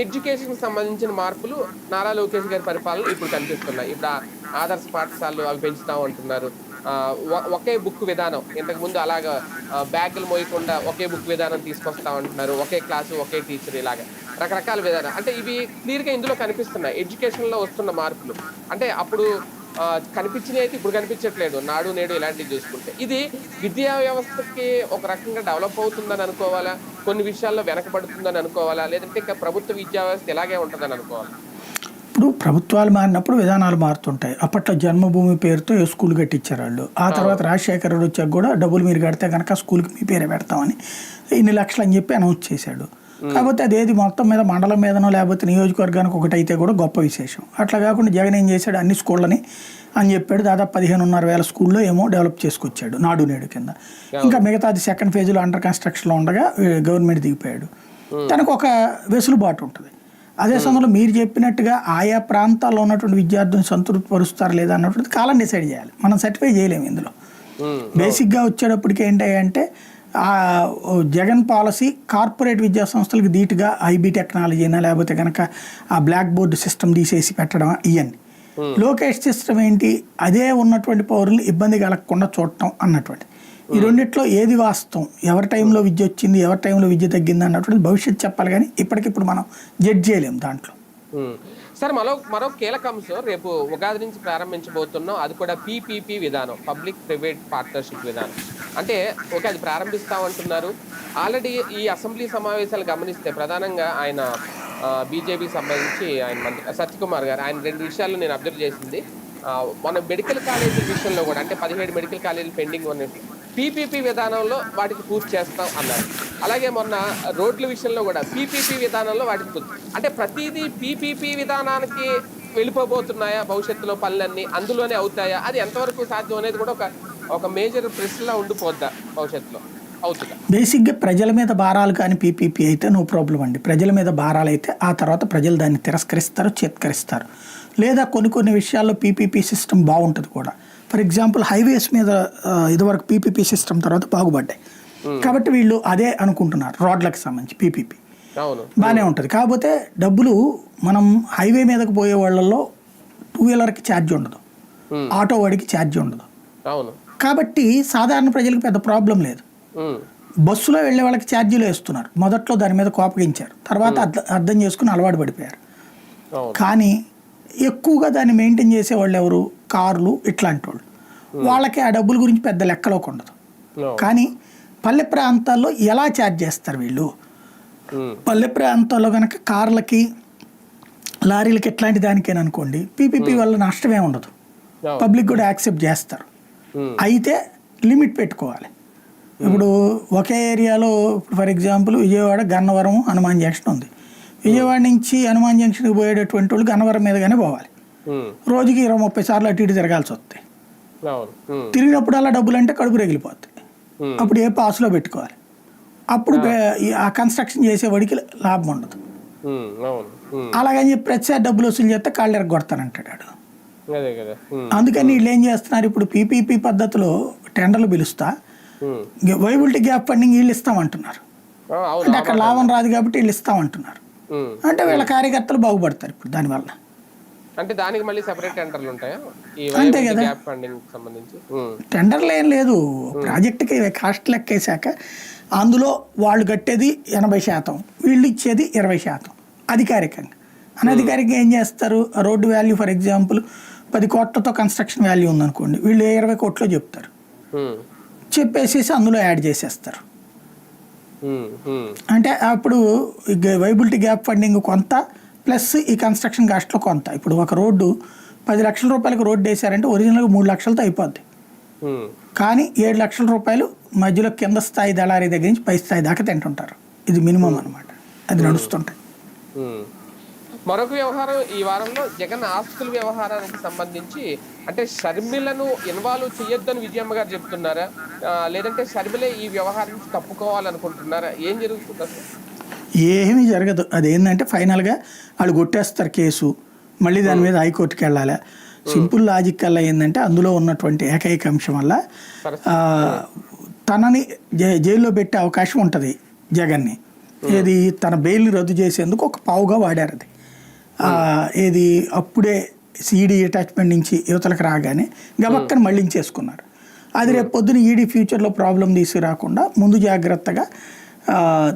ఎడ్యుకేషన్ సంబంధించిన మార్పులు నారా లోకేష్ గారి పరిపాలన ఇప్పుడు కనిపిస్తున్నాయి. ఇప్పుడు ఆదర్శ పాఠశాలలు అవి పెంచుతాం అంటున్నారు. ఒకే బుక్ విధానం, ఇంతకుముందు అలాగా బ్యాగులు మోయకుండా ఒకే బుక్ విధానం తీసుకొస్తాం అంటున్నారు. ఒకే క్లాసు ఒకే టీచర్, ఇలాగా రకరకాల విధానం. అంటే ఇవి క్లియర్గా ఇందులో కనిపిస్తున్నాయి ఎడ్యుకేషన్లో వస్తున్న మార్పులు. అంటే అప్పుడు కనిపించినవి అయితే ఇప్పుడు కనిపించట్లేదు, నాడు నేడు ఇలాంటివి చూసుకుంటే. ఇది విద్యా వ్యవస్థకి ఒక రకంగా డెవలప్ అవుతుందని అనుకోవాలా, కొన్ని విషయాల్లో వెనకబడుతుందని అనుకోవాలా, లేదంటే ఇంకా ప్రభుత్వ విద్యా వ్యవస్థ ఇలాగే ఉంటుందని అనుకోవాలా? ఇప్పుడు ప్రభుత్వాలు మారినప్పుడు విధానాలు మారుతుంటాయి. అప్పట్లో జన్మభూమి పేరుతో ఏ స్కూల్ కట్టించారు వాళ్ళు. ఆ తర్వాత రాజశేఖర్ రెడ్డి వచ్చాక కూడా డబ్బులు మీరు కడితే కనుక స్కూల్కి మీ పేరే పెడతామని ఇన్ని లక్షలు అని చెప్పి అనౌన్స్ చేశాడు. కాకపోతే అదేది మొత్తం మీద మండలం మీదనో లేకపోతే నియోజకవర్గానికి ఒకటి అయితే కూడా గొప్ప విశేషం. అట్లా కాకుండా జగన్ ఏం చేశాడు, అన్ని స్కూళ్ళని అని చెప్పాడు. దాదాపు 15,500 స్కూల్లో ఏమో డెవలప్ చేసుకొచ్చాడు నాడు నేడు కింద. ఇంకా మిగతాది సెకండ్ ఫేజ్లో అండర్ కన్స్ట్రక్షన్లో ఉండగా గవర్నమెంట్ దిగిపోయాడు. తనకు ఒక వెసులుబాటు ఉంటుంది. అదే సమయంలో మీరు చెప్పినట్టుగా ఆయా ప్రాంతాల్లో ఉన్నటువంటి విద్యార్థులను సంతృప్తి పరుస్తారు లేదా అన్నటువంటి కాలం డిసైడ్ చేయాలి. మనం సర్టిఫై చేయలేము ఇందులో. బేసిక్గా వచ్చేటప్పటికి ఏంటంటే జగన్ పాలసీ కార్పొరేట్ విద్యా సంస్థలకు ధీటుగా ఐబీ టెక్నాలజీ అయినా లేకపోతే కనుక ఆ బ్లాక్ బోర్డు సిస్టమ్ తీసేసి పెట్టడం ఇవన్నీ. లోకేష్ సిస్టమ్ ఏంటి, అదే ఉన్నటువంటి పౌరులు ఇబ్బంది కలగకుండా చూడటం అన్నటువంటి. ఈ రెండిట్లో ఏది వాస్తవం, ఎవరి టైంలో విద్య వచ్చింది ఎవరి టైంలో విద్య తగ్గింది అన్నటువంటి భవిష్యత్తు చెప్పాలి, కానీ ఇప్పటికిప్పుడు మనం జడ్జ్ చేయలేము దాంట్లో. సార్ మరో కీలక అంశం రేపు ఉగాది నుంచి ప్రారంభించబోతున్నాం. అది కూడా పీపీపీ విధానం, పబ్లిక్ ప్రైవేట్ పార్ట్నర్షిప్ విధానం. అంటే ఓకే, అది ప్రారంభిస్తామంటున్నారు. ఆల్రెడీ ఈ అసెంబ్లీ సమావేశాలు గమనిస్తే ప్రధానంగా ఆయన బీజేపీకి సంబంధించి ఆయన మంత్రి సత్యకుమార్ గారు, ఆయన 2 విషయాల్లో నేను అబ్జర్వ్ చేసింది. మన మెడికల్ కాలేజీల విషయంలో కూడా, అంటే 17 మెడికల్ కాలేజీలు పెండింగ్ ఉన్నట్టు పీపీపీ విధానంలో వాటికి పూర్తి చేస్తాం అన్నారు. అలాగే మొన్న రోడ్ల విషయంలో కూడా పీపీపీ విధానంలో వాటికి పూర్తి, అంటే ప్రతిదీ పీపీపీ విధానానికి వెళ్ళిపోబోతున్నాయా భవిష్యత్తులో పనులన్నీ అందులోనే అవుతాయా, అది ఎంతవరకు సాధ్యం అనేది కూడా ఒక మేజర్ ప్రశ్నలా ఉండిపోద్దా భవిష్యత్తులో, అవుతుందా? బేసిక్గా ప్రజల మీద భారాలు కానీ పీపీపీ అయితే నో ప్రాబ్లం అండి. ప్రజల మీద భారాలు అయితే ఆ తర్వాత ప్రజలు దాన్ని తిరస్కరిస్తారు, చేత్కరిస్తారు. లేదా కొన్ని విషయాల్లో పీపీపీ సిస్టమ్ బాగుంటుంది కూడా. ఫర్ ఎగ్జాంపుల్ హైవేస్ మీద ఇదివరకు పీపీపీ సిస్టమ్ తర్వాత బాగుపడ్డాయి కాబట్టి వీళ్ళు అదే అనుకుంటున్నారు. రోడ్లకు సంబంధించి పీపీపీ బాగానే ఉంటుంది. కాకపోతే డబ్బులు మనం హైవే మీదకి పోయే వాళ్ళల్లో 2 వీలర్కి ఛార్జ్ ఉండదు, ఆటో వాడికి ఛార్జ్ ఉండదు. కాబట్టి సాధారణ ప్రజలకు పెద్ద ప్రాబ్లం లేదు. బస్సులో వెళ్ళే వాళ్ళకి ఛార్జీలు వేస్తున్నారు. మొదట్లో దాని మీద కోపగించారు, తర్వాత అర్థం చేసుకుని అలవాటు పడిపోయారు. కానీ ఎక్కువగా దాన్ని మెయింటైన్ చేసే వాళ్ళు ఎవరు? కార్లు ఇట్లాంటి వాళ్ళు. వాళ్ళకి ఆ డబ్బుల గురించి పెద్ద లెక్కలోకి ఉండదు. కానీ పల్లె ప్రాంతాల్లో ఎలా ఛార్జ్ చేస్తారు వీళ్ళు? పల్లె ప్రాంతాల్లో కనుక కార్లకి లారీలకి ఎట్లాంటి దానికైనా అనుకోండి, పీపీపీ వల్ల నష్టమే ఉండదు, పబ్లిక్ కూడా యాక్సెప్ట్ చేస్తారు. అయితే లిమిట్ పెట్టుకోవాలి. ఇప్పుడు ఒకే ఏరియాలో for example Vijayawada Gannavaram Hanuman junction ఉంది. విజయవాడ నుంచి హనుమాన్ జంక్షన్కి పోయేటటువంటి వాళ్ళు గన్నవరం మీదగానే పోవాలి. రోజుకి 20-30 సార్లు అటు ఇటు తిరగాల్సి వస్తాయి. తిరిగినప్పుడు అలా డబ్బులు అంటే కడుపు రగిలిపోతాయి. అప్పుడు ఏ పాసులో పెట్టుకోవాలి. అప్పుడు ఆ కన్స్ట్రక్షన్ చేసేవాడికి లాభం ఉండదు. అలాగని చెప్పి ప్రతిసారి డబ్బులు వసూలు చేస్తే కాళ్ళు ఎరగొడతానంటాడు. అందుకని వీళ్ళు ఏం చేస్తున్నారు, ఇప్పుడు పీపీపీ పద్ధతిలో టెండర్లు పిలుస్తా వైబిలిటీ గ్యాప్ ఫండింగ్ వీళ్ళు ఇస్తామంటున్నారు. అంటే అక్కడ లాభం రాదు కాబట్టి వీళ్ళు ఇస్తామంటున్నారు. అంటే వీళ్ళ కార్యకర్తలు బాగుపడతారు ఇప్పుడు దానివల్ల. అంటే దానికి మళ్ళీ సెపరేట్ టెండర్లు ఉంటాయా? అంతే కదా, టెండర్లు ఏం లేదు. ప్రాజెక్టుకి కాస్ట్ లెక్కేశాక అందులో వాళ్ళు కట్టేది 80%, వీళ్ళు ఇచ్చేది 20% అధికారికంగా. అనధికారికంగా ఏం చేస్తారు, రోడ్డు వాల్యూ ఫర్ ఎగ్జాంపుల్ 10 కోట్లతో కన్స్ట్రక్షన్ వాల్యూ ఉందనుకోండి, వీళ్ళు 20 కోట్లో చెప్తారు. చెప్పేసేసి అందులో యాడ్ చేసేస్తారు. అంటే అప్పుడు వైబిలిటీ గ్యాప్ ఫండింగ్ కొంత ప్లస్ ఈ కన్స్ట్రక్షన్ కాస్ట్లో కొంత. ఇప్పుడు ఒక రోడ్డు 10 లక్షల రూపాయలకు రోడ్డు వేసారంటే ఒరిజినల్గా 3 లక్షలతో అయిపోద్ది. కానీ 7 లక్షల రూపాయలు మధ్యలో కింద స్థాయి దళారీ దగ్గర నుంచి పై స్థాయి దాకా తింటుంటారు. ఇది మినిమం అనమాట, అది నడుస్తుంటాయి. మరొక వ్యవహారం ఈ వారంలో జగన్ ఆస్తుల వ్యవహారానికి సంబంధించి, అంటే షర్మిలను ఇన్వాల్వ్ చేయొద్దని విజయమ్మ గారు చెప్తున్నారా, లేదంటే షర్మిలే ఈ వ్యవహారం నుంచి తప్పుకోవాలనుకుంటున్నారా? ఏం జరుగుతుంది అసలు? ఏమీ జరగదు. అదేంటంటే ఫైనల్గా వాళ్ళు కొట్టేస్తారు కేసు, మళ్ళీ దాని మీద హైకోర్టుకి వెళ్ళాలి. సింపుల్ లాజిక్ వల్ల ఏంటంటే అందులో ఉన్నటువంటి ఏకైక అంశం వల్ల తనని జైల్లో పెట్టే అవకాశం ఉంటుంది జగన్ని. ఏది తన బెయిల్ని రద్దు చేసేందుకు ఒక పావుగా వాడారు. అది ఏది అప్పుడే ఈడీ అటాచ్మెంట్ నుంచి యువతలకు రాగానే గబక్కని మళ్ళించేసుకున్నారు. అది రేపు పొద్దున ఈడీ ఫ్యూచర్లో ప్రాబ్లం తీసుకురాకుండా ముందు జాగ్రత్తగా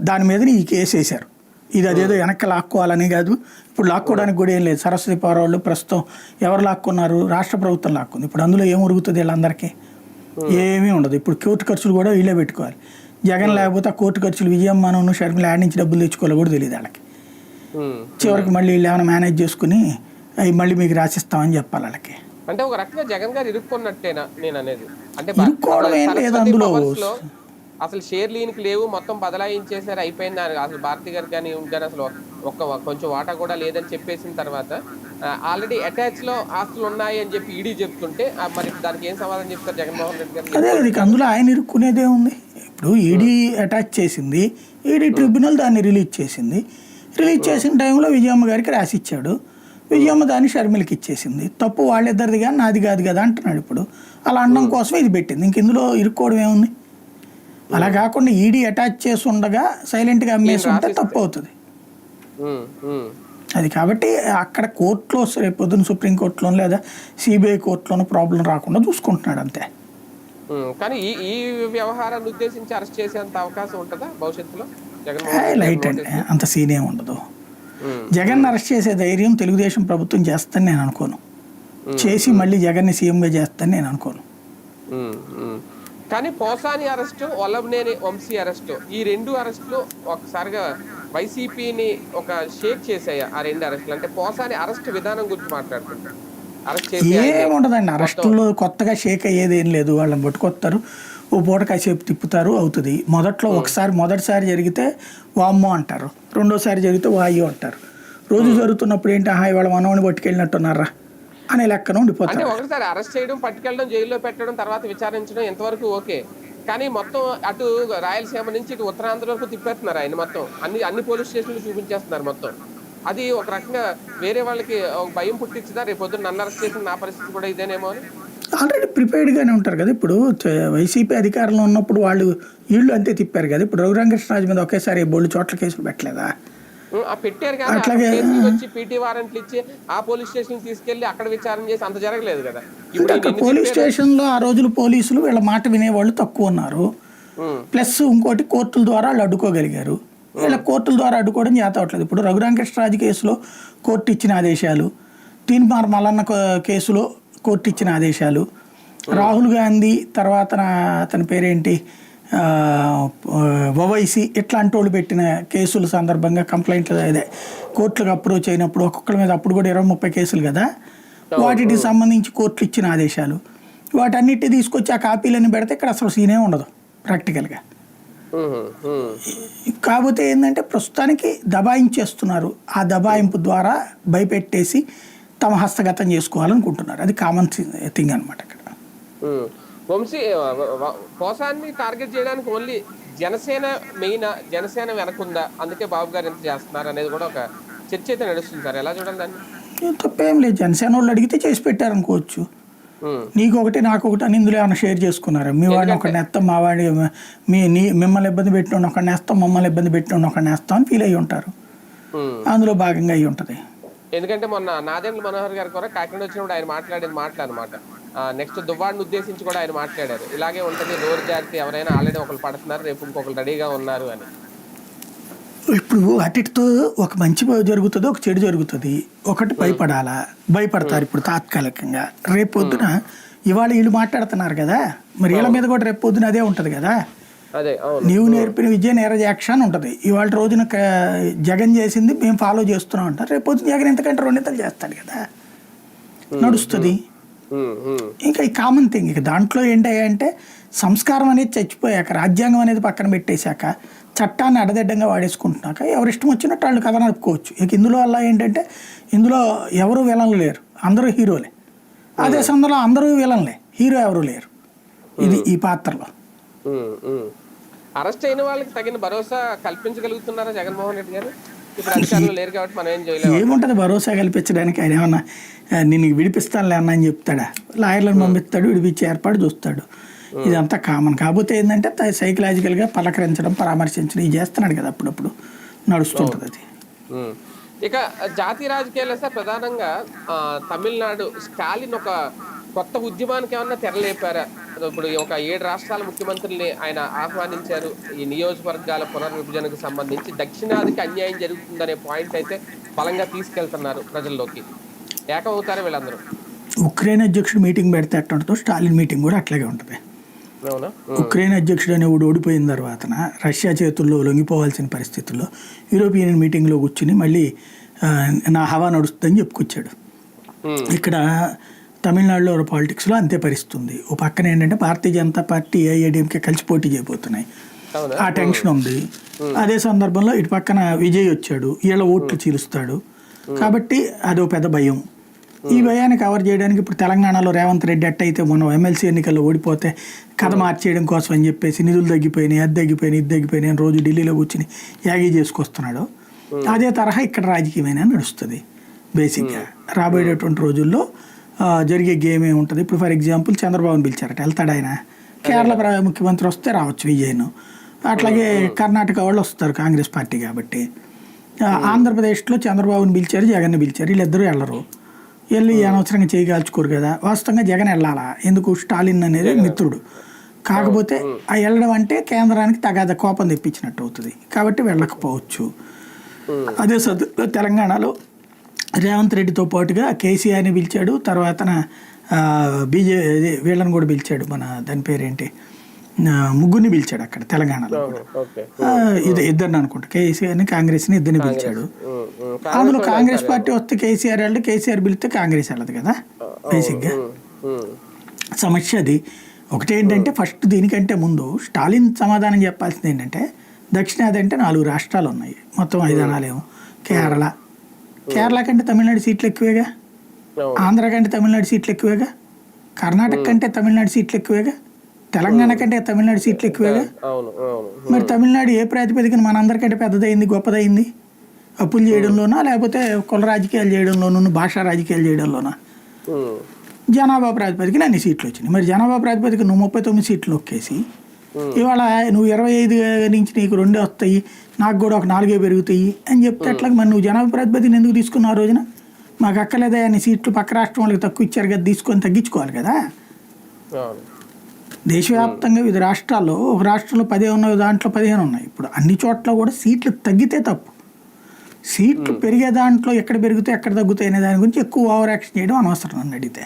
దాని మీద ఈ కేసు వేశారు. ఇది అదేదో వెనక్కి లాక్కోవాలని కాదు, ఇప్పుడు లాక్కోవడానికి కూడా ఏం లేదు. సరస్వతి పౌరవాళ్ళు ప్రస్తుతం ఎవరు లాక్కున్నారు, రాష్ట్ర ప్రభుత్వం లాక్కుంది. ఇప్పుడు అందులో ఏం ఉరుగుతుంది వీళ్ళందరికీ? ఏమీ ఉండదు. ఇప్పుడు కోర్టు ఖర్చులు కూడా వీళ్ళే పెట్టుకోవాలి. జగన్ లేకపోతే ఆ కోర్టు ఖర్చులు విజయమ్మను షర్మిల యాడ్ నుంచి డబ్బులు తెచ్చుకోవాలి కూడా తెలియదు వాళ్ళకి. చివరికి మళ్ళీ వీళ్ళు ఏమైనా మేనేజ్ చేసుకుని అవి మళ్ళీ మీకు రాసిస్తామని చెప్పాలి వాళ్ళకి. అంటే ఒక రకంగా జగన్ గారు ఇరుక్కున్నట్టేనా నేను అనేది? అంటే ఇరుక్కోవడం ఏం లేదు అందులో. అసలు షేర్లు ఈయనకి లేవు, మొత్తం బదలాయించేసారు, అయిపోయింది. అసలు భారతి గారు కానీ కానీ అసలు కొంచెం వాటా కూడా లేదని చెప్పేసిన తర్వాత ఆల్రెడీ అటాచ్ లో ఆస్తులు ఉన్నాయి అని చెప్పి ఈడీ చెప్తుంటే మరి దానికి ఏం సమాధానం చెప్తారు జగన్మోహన్ రెడ్డి గారు? అదే అందులో ఆయన ఇరుక్కునేదే ఉంది. ఇప్పుడు ఈడీ అటాచ్ చేసింది, ఈడీ ట్రిబ్యునల్ దాన్ని రిలీజ్ చేసింది. రిలీజ్ చేసిన టైంలో విజయమ్మ గారికి రాసిచ్చాడు. విజయమ్మ దాన్ని షర్మిలకి ఇచ్చేసింది. తప్పు వాళ్ళిద్దరిది కానీ నాది కాదు కదా అంటున్నాడు. ఇప్పుడు అలా అనడం కోసమే ఇది పెట్టింది. ఇంక ఇందులో ఇరుక్కోవడం ఏముంది? అలా కాకుండా ఈడీ అటాచ్ చేసి ఉండగా సైలెంట్గా అమ్మేసి ఉంటే తప్పు అవుతుంది అది. కాబట్టి అక్కడ కోర్టులో రేపు పొద్దున్న సుప్రీంకోర్టులో లేదా సిబిఐ కోర్టులోనూ ప్రాబ్లం రాకుండా చూసుకుంటున్నాడు అంతే. కానీ ఈ వ్యవహారాన్ని ఉద్దేశించి అరెస్ట్ చేసేంత అవకాశం ఉంటుందా భవిష్యత్తులో? లైట్ అండి, అంత సీన్ ఏమి ఉండదు. జగన్ అరెస్ట్ చేసే ధైర్యం తెలుగుదేశం ప్రభుత్వం చేస్తుందని నేను అనుకోను. చేసి మళ్ళీ జగన్ని సీఎంగా చేస్తాను నేను అనుకోను. కానీ పోసాని అరెస్టు, వల్లభనేని వంశీ అరెస్టు, ఈ రెండు అరెస్టులు ఒకసారిగా వైసీపీని ఒక షేక్ చేసాయి. ఆ రెండు అరెస్టులు అంటే పోసాని అరెస్ట్ విధానం గురించి మాట్లాడుకుంటారు. అరెస్ట్ చేసి ఏముండదండి, అరెస్టుల్లో కొత్తగా షేక్ అయ్యేది ఏం లేదు. వాళ్ళని పట్టుకొస్తారు, ఓ పూట కాసేపు తిప్పుతారు, అవుతుంది. మొదటిసారి జరిగితే వామ్మో అంటారు, రెండోసారి జరిగితే వాయు అంటారు. రోజు జరుగుతున్నప్పుడు ఏంటి, వాళ్ళ మనవని పట్టుకెళ్ళినట్టున్నారా అనే లెక్కన ఉండిపోతారు. అంటే ఒకసారి అరెస్ట్ చేయడం, పట్టుకెళ్ళడం, జైల్లో పెట్టడం, తర్వాత విచారించడం ఎంతవరకు ఓకే. కానీ మొత్తం అటు రాయలసీమ నుంచి ఇటు ఉత్తరాంధ్ర వరకు తిప్పేస్తున్నారు ఆయన. మొత్తం అన్ని పోలీస్ స్టేషన్లు చూపించేస్తున్నారు మొత్తం. అది ఒక రకంగా వేరే వాళ్ళకి ఒక భయం పుట్టించిందా, రేపు పొద్దున్న నన్ను అరెస్ట్ చేసిన నా పరిస్థితి కూడా ఇదేనేమో అని? ఆల్రెడీ ప్రిపేర్డ్గానే ఉంటారు కదా. ఇప్పుడు వైసీపీ అధికారంలో ఉన్నప్పుడు వీళ్ళు అంతే తిప్పారు కదా. ఇప్పుడు రఘురామకృష్ణరాజు మీద ఒకేసారి బోల్డ్ చోట్ల కేసులు పెట్టలేదా? పెట్టారు కానీ వచ్చి పీటీ వారెంట్లు ఇచ్చి ఆ పోలీస్ స్టేషన్ తీసుకెళ్లి అక్కడ విచారణ చేసి అంత జరగలేదు కదా. అక్కడ పోలీస్ స్టేషన్ లో ఆ రోజులు పోలీసులు వీళ్ళ మాట వినేవాళ్ళు తక్కువ ఉన్నారు. ప్లస్ ఇంకోటి కోర్టుల ద్వారా వాళ్ళు అడ్డుకోగలిగారు. వీళ్ళ కోర్టుల ద్వారా అడ్డుకోవడం చేత అవట్లేదు. ఇప్పుడు రఘురామకృష్ణరాజు కేసులో కోర్టు ఇచ్చిన ఆదేశాలు, తీన్మార్ మల్లన్న కేసులో కోర్టు ఇచ్చిన ఆదేశాలు, రాహుల్ గాంధీ తర్వాత అతని పేరేంటి ఓవైసీ ఇట్లాంటి వాళ్ళు పెట్టిన కేసుల సందర్భంగా కంప్లైంట్లు అదే కోర్టులకు అప్రోచ్ అయినప్పుడు ఒక్కొక్కరి మీద అప్పుడు కూడా 20-30 కేసులు కదా, వాటికి సంబంధించి కోర్టులు ఇచ్చిన ఆదేశాలు, వాటన్నిటి తీసుకొచ్చి ఆ కాపీలన్నీ పెడితే ఇక్కడ అసలు సీనే ఉండదు ప్రాక్టికల్గా. కాకపోతే ఏంటంటే ప్రస్తుతానికి దబాయించేస్తున్నారు. ఆ దబాయింపు ద్వారా భయపెట్టేసి తమ హస్తగతం చేసుకోవాలనుకుంటున్నారు. అది కామన్ థింగ్ అనమాట ఇక్కడ. వంశీ పోసాన్ని టార్గెట్ చేయడానికి ఓన్లీ జనసేన మెయిన్, జనసేన వెనకుందా, అందుకే బాబు గారు ఎంత చేస్తున్నారు అనేది కూడా ఒక చర్చ అయితే నడుస్తుంది సార్. ఎలా చూడండి దాన్ని? తప్పేం లేదు, జనసేన వాళ్ళు అడిగితే చేసి పెట్టారనుకోవచ్చు. నీకు ఒకటి నాకు ఒకటి అని ఇందులో ఏమైనా షేర్ చేసుకున్నారు. మీ వాడిని ఒకటి నేస్తాం, మా వాడి మిమ్మల్ని ఇబ్బంది పెట్టిన ఒకటి నేస్తాం, మమ్మల్ని ఇబ్బంది పెట్టిన ఒకటి నేస్తాం అని ఫీల్ అయ్యి ఉంటారు. అందులో భాగంగా అయ్యి ఉంటుంది. ఎందుకంటే మొన్న నాదెండ్ల మనోహర్ గారు కూడా కాకినాడ వచ్చినప్పుడు ఆయన మాట్లాడిన మాటలన్నమాట. నెక్స్ట్ దువ్వాడిని ఉద్దేశించి కూడా ఆయన మాట్లాడారు. ఇలాగే ఉంటుంది, నోరు జాగ్రత్త, ఎవరైనా ఆల్రెడీ ఒకరు పడుతున్నారు, రేపు ఇంకొకరు రెడీగా ఉన్నారు అని. ఇప్పుడు అటితో ఒక మంచి జరుగుతుంది, ఒక చెడు జరుగుతుంది. ఒకటి భయపడతారు ఇప్పుడు తాత్కాలికంగా. రేపు పొద్దున ఇవాళ వీళ్ళు మాట్లాడుతున్నారు కదా, మరి వీళ్ళ మీద కూడా రేపు పొద్దున అదే ఉంటుంది కదా. నీవు నేర్పిన విద్య నీరజాక్ష అని ఉంటుంది. ఇవాళ రోజున జగన్ చేసింది మేము ఫాలో చేస్తున్నాం అంటారు. రేపు పొద్దున జగన్ ఎంతకంటే 2 నెలలు చేస్తాడు కదా, నడుస్తుంది. ఇంకా ఈ కామన్ థింగ్. ఇక దాంట్లో ఏంటంటే సంస్కారం అనేది చచ్చిపోయాక, రాజ్యాంగం అనేది పక్కన పెట్టేశాక, చట్టాన్ని అడదడ్డంగా వాడేసుకుంటున్నాక ఎవరిష్టం వచ్చినట్టు వాళ్ళు కథ నడుపుకోవచ్చు. ఇక ఇందులో వల్ల ఏంటంటే ఇందులో ఎవరు విలన్లు లేరు, అందరూ హీరోలే. అదే సందర్భంలో అందరూ విలన్లే, హీరో ఎవరు లేరు. ఇది ఈ పాత్రలో. అరెస్ట్ అయిన వాళ్ళకి తగిన భరోసా కల్పించగలుగుతున్నారా జగన్మోహన్ రెడ్డి గారు? ఇప్పుడు అధికారులు లేరు కాబట్టి మనం ఏం చేయలేము. ఏముంటుంది భరోసా కల్పించడానికి? ఆయన ఏమన్నా నేను విడిపిస్తానులే అన్న అని చెప్తాడా? లాయర్లను పంపిస్తాడు, విడిపించే ఏర్పాటు చూస్తాడు. ఇదంతా కామన్. కాకపోతే ఏంటంటే సైకలాజికల్గా పలకరించడం, పరామర్శించడం ఇది చేస్తున్నాడు కదా, అప్పుడప్పుడు నడుస్తుంటుంది అది. ఇక జాతీయ రాజకీయాల్లో సార్ ప్రధానంగా తమిళనాడు స్టాలిన్ ఒక కొత్త ఉద్యమానికి ఏమన్నా తెరలేపారా? ఇప్పుడు ఒక 7 రాష్ట్రాల ముఖ్యమంత్రుల్ని ఆయన ఆహ్వానించారు. ఈ నియోజకవర్గాల పునర్విభజనకు సంబంధించి దక్షిణాదికి అన్యాయం జరుగుతుందనే పాయింట్ అయితే బలంగా తీసుకెళ్తున్నారు ప్రజల్లోకి. ఏకమవుతారు వీళ్ళందరూ. ఉక్రెయిన్ అధ్యక్షుడు మీటింగ్ పెడితే అట్టుంటుందో స్టాలిన్ మీటింగ్ కూడా అట్లాగే ఉంటుంది. ఉక్రెయిన్ అధ్యక్షుడు అనేవాడు ఓడిపోయిన తర్వాత రష్యా చేతుల్లో లొంగిపోవాల్సిన పరిస్థితుల్లో యూరోపియన్ మీటింగ్లో కూర్చుని మళ్ళీ నా హవా నడుస్తుందని చెప్పుకొచ్చాడు. ఇక్కడ తమిళనాడులో పాలిటిక్స్లో అంతే పరిస్థితుంది. ఓ పక్కన ఏంటంటే భారతీయ జనతా పార్టీ, ఏఐఏడీఎంకే కలిసి పోటీ చేయబోతున్నాయి. ఆ టెన్షన్ ఉంది. అదే సందర్భంలో ఇటు పక్కన విజయ్ వచ్చాడు, వీళ్ళ ఓట్లు చీలుస్తాడు. కాబట్టి అదో పెద్ద భయం. ఈ భయాన్ని కవర్ చేయడానికి ఇప్పుడు తెలంగాణలో రేవంత్ రెడ్డి ఎట్టయితే మనం ఎమ్మెల్సీ ఎన్నికల్లో ఓడిపోతే కథ మార్చేయడం కోసం అని చెప్పేసి నిధులు తగ్గిపోయినాయి, అది తగ్గిపోయినాయి, ఇది తగ్గిపోయినాయి రోజు ఢిల్లీలో కూర్చుని యాగీ చేసుకొస్తున్నాడు. అదే తరహా ఇక్కడ రాజకీయమైన నడుస్తుంది. బేసిక్గా రాబోయేటటువంటి రోజుల్లో జరిగే గేమ్ ఏముంటుంది. ఇప్పుడు ఫర్ ఎగ్జాంపుల్ చంద్రబాబుని పిలిచారట, వెళ్తాడు ఆయన. కేరళ ముఖ్యమంత్రి వస్తే రావచ్చు విజయ్ను. అట్లాగే కర్ణాటక వాళ్ళు వస్తారు కాంగ్రెస్ పార్టీ కాబట్టి. ఆంధ్రప్రదేశ్లో చంద్రబాబుని పిలిచారు, జగన్ని పిలిచారు. వీళ్ళిద్దరూ వెళ్ళరు. వెళ్ళి అనవసరంగా చేయగాల్చుకోరు కదా. వాస్తవంగా జగన్ వెళ్ళాలా, ఎందుకు? స్టాలిన్ అనేది మిత్రుడు. కాకపోతే ఆ వెళ్ళడం అంటే కేంద్రానికి తగాద కోపం తెప్పించినట్టు అవుతుంది. కాబట్టి వెళ్ళకపోవచ్చు. అదే తెలంగాణలో రేవంత్ రెడ్డితో పాటుగా కేసీఆర్ని పిలిచాడు, తర్వాత వీళ్ళని కూడా పిలిచాడు, మన దాని పేరేంటి, ముగ్గురిని పిలిచాడు అక్కడ తెలంగాణలో కూడా. ఇద్దరిని అనుకుంటా, కేసీఆర్ని కాంగ్రెస్ని ఇద్దరిని పిలిచాడు. అందులో కాంగ్రెస్ పార్టీ వస్తే కేసీఆర్ వెళ్ళదు, కేసీఆర్ పిలిస్తే కాంగ్రెస్ వెళ్ళదు కదా. బేసిక్గా సమస్య అది. ఒకటేంటంటే ఫస్ట్ దీనికంటే ముందు స్టాలిన్ సమాధానం చెప్పాల్సింది ఏంటంటే, దక్షిణాది అంటే 4 రాష్ట్రాలు ఉన్నాయి, మొత్తం 5 అనాలేమో. కేరళ కంటే తమిళనాడు సీట్లు ఎక్కువేగా, ఆంధ్ర కంటే తమిళనాడు సీట్లు ఎక్కువేగా, కర్ణాటక కంటే తమిళనాడు సీట్లు ఎక్కువేగా, తెలంగాణ కంటే తమిళనాడు సీట్లు ఎక్కువేగా. మరి తమిళనాడు ఏ ప్రాతిపదికన మనందరికంటే పెద్దదైంది, గొప్పదైంది? అప్పులు చేయడంలోనా, లేకపోతే కుల రాజకీయాలు చేయడంలోనూ, భాషా రాజకీయాలు చేయడంలోనా? జనాభా ప్రాతిపదికన అన్ని సీట్లు వచ్చినాయి. మరి జనాభా ప్రాతిపదికన నువ్వు 39 సీట్లు నొక్కేసి ఇవాళ నువ్వు 25 నుంచి నీకు 2 వస్తాయి, నాకు కూడా ఒక 4 పెరుగుతాయి అని చెప్తే అట్లా. మరి నువ్వు జనాభా ప్రాతిపదికన ఎందుకు తీసుకున్నావు ఆ రోజున? మాకు అక్కర్లేదా అన్ని సీట్లు పక్క రాష్ట్రం వాళ్ళకి తక్కువ ఇచ్చారు కదా, తీసుకొని తగ్గించుకోవాలి కదా. దేశవ్యాప్తంగా వివిధ రాష్ట్రాల్లో ఒక రాష్ట్రంలో 10 ఉన్నాయి, దాంట్లో 15 ఉన్నాయి. ఇప్పుడు అన్ని చోట్ల కూడా సీట్లు తగ్గితే తప్పు, సీట్లు పెరిగే దాంట్లో ఎక్కడ పెరుగుతాయి ఎక్కడ తగ్గుతాయి అనే దాని గురించి ఎక్కువ ఓవర్ యాక్షన్ చేయడం అనవసరం నన్ను అడిగితే.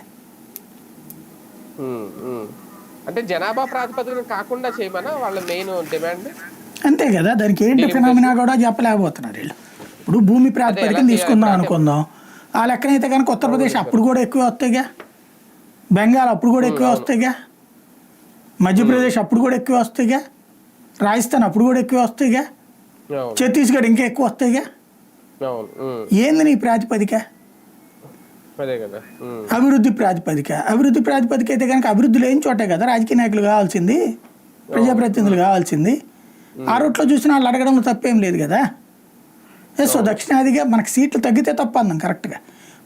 అంటే జనాభా ప్రాతిపదికన కాకుండా చేయమన్నా వాళ్ళ మెయిన్ డిమాండ్. అంతే కదా, దానికి ఏంటి ఫినామినా కూడా చెప్పలేకపోతున్నారు వీళ్ళు. ఇప్పుడు భూమి ప్రాతిపదికన తీసుకుందాం అనుకుందాం, ఆ లెక్కనైతే కనుక ఉత్తరప్రదేశ్ అప్పుడు కూడా ఎక్కువ వస్తాయిగా, బెంగాల్ అప్పుడు కూడా ఎక్కువ వస్తాయిగా, మధ్యప్రదేశ్ అప్పుడు కూడా ఎక్కువ వస్తాయిగా, రాజస్థాన్ అప్పుడు కూడా ఎక్కువ వస్తాయిగా, ఛత్తీస్గఢ్ ఇంకా ఎక్కువ వస్తాయిగా. ఏంది నీ ప్రాతిపదిక? అభివృద్ధి ప్రాతిపదిక. అభివృద్ధి ప్రాతిపదిక అయితే కనుక అభివృద్ధి లేని చోటే కదా రాజకీయ నాయకులు కావాల్సింది, ప్రజాప్రతినిధులు కావాల్సింది. ఆ రూట్లో చూసిన వాళ్ళు అడగడంలో తప్పేం లేదు కదా. సో దక్షిణాదిగా మనకు సీట్లు తగ్గితే తప్ప అందాం కరెక్ట్గా.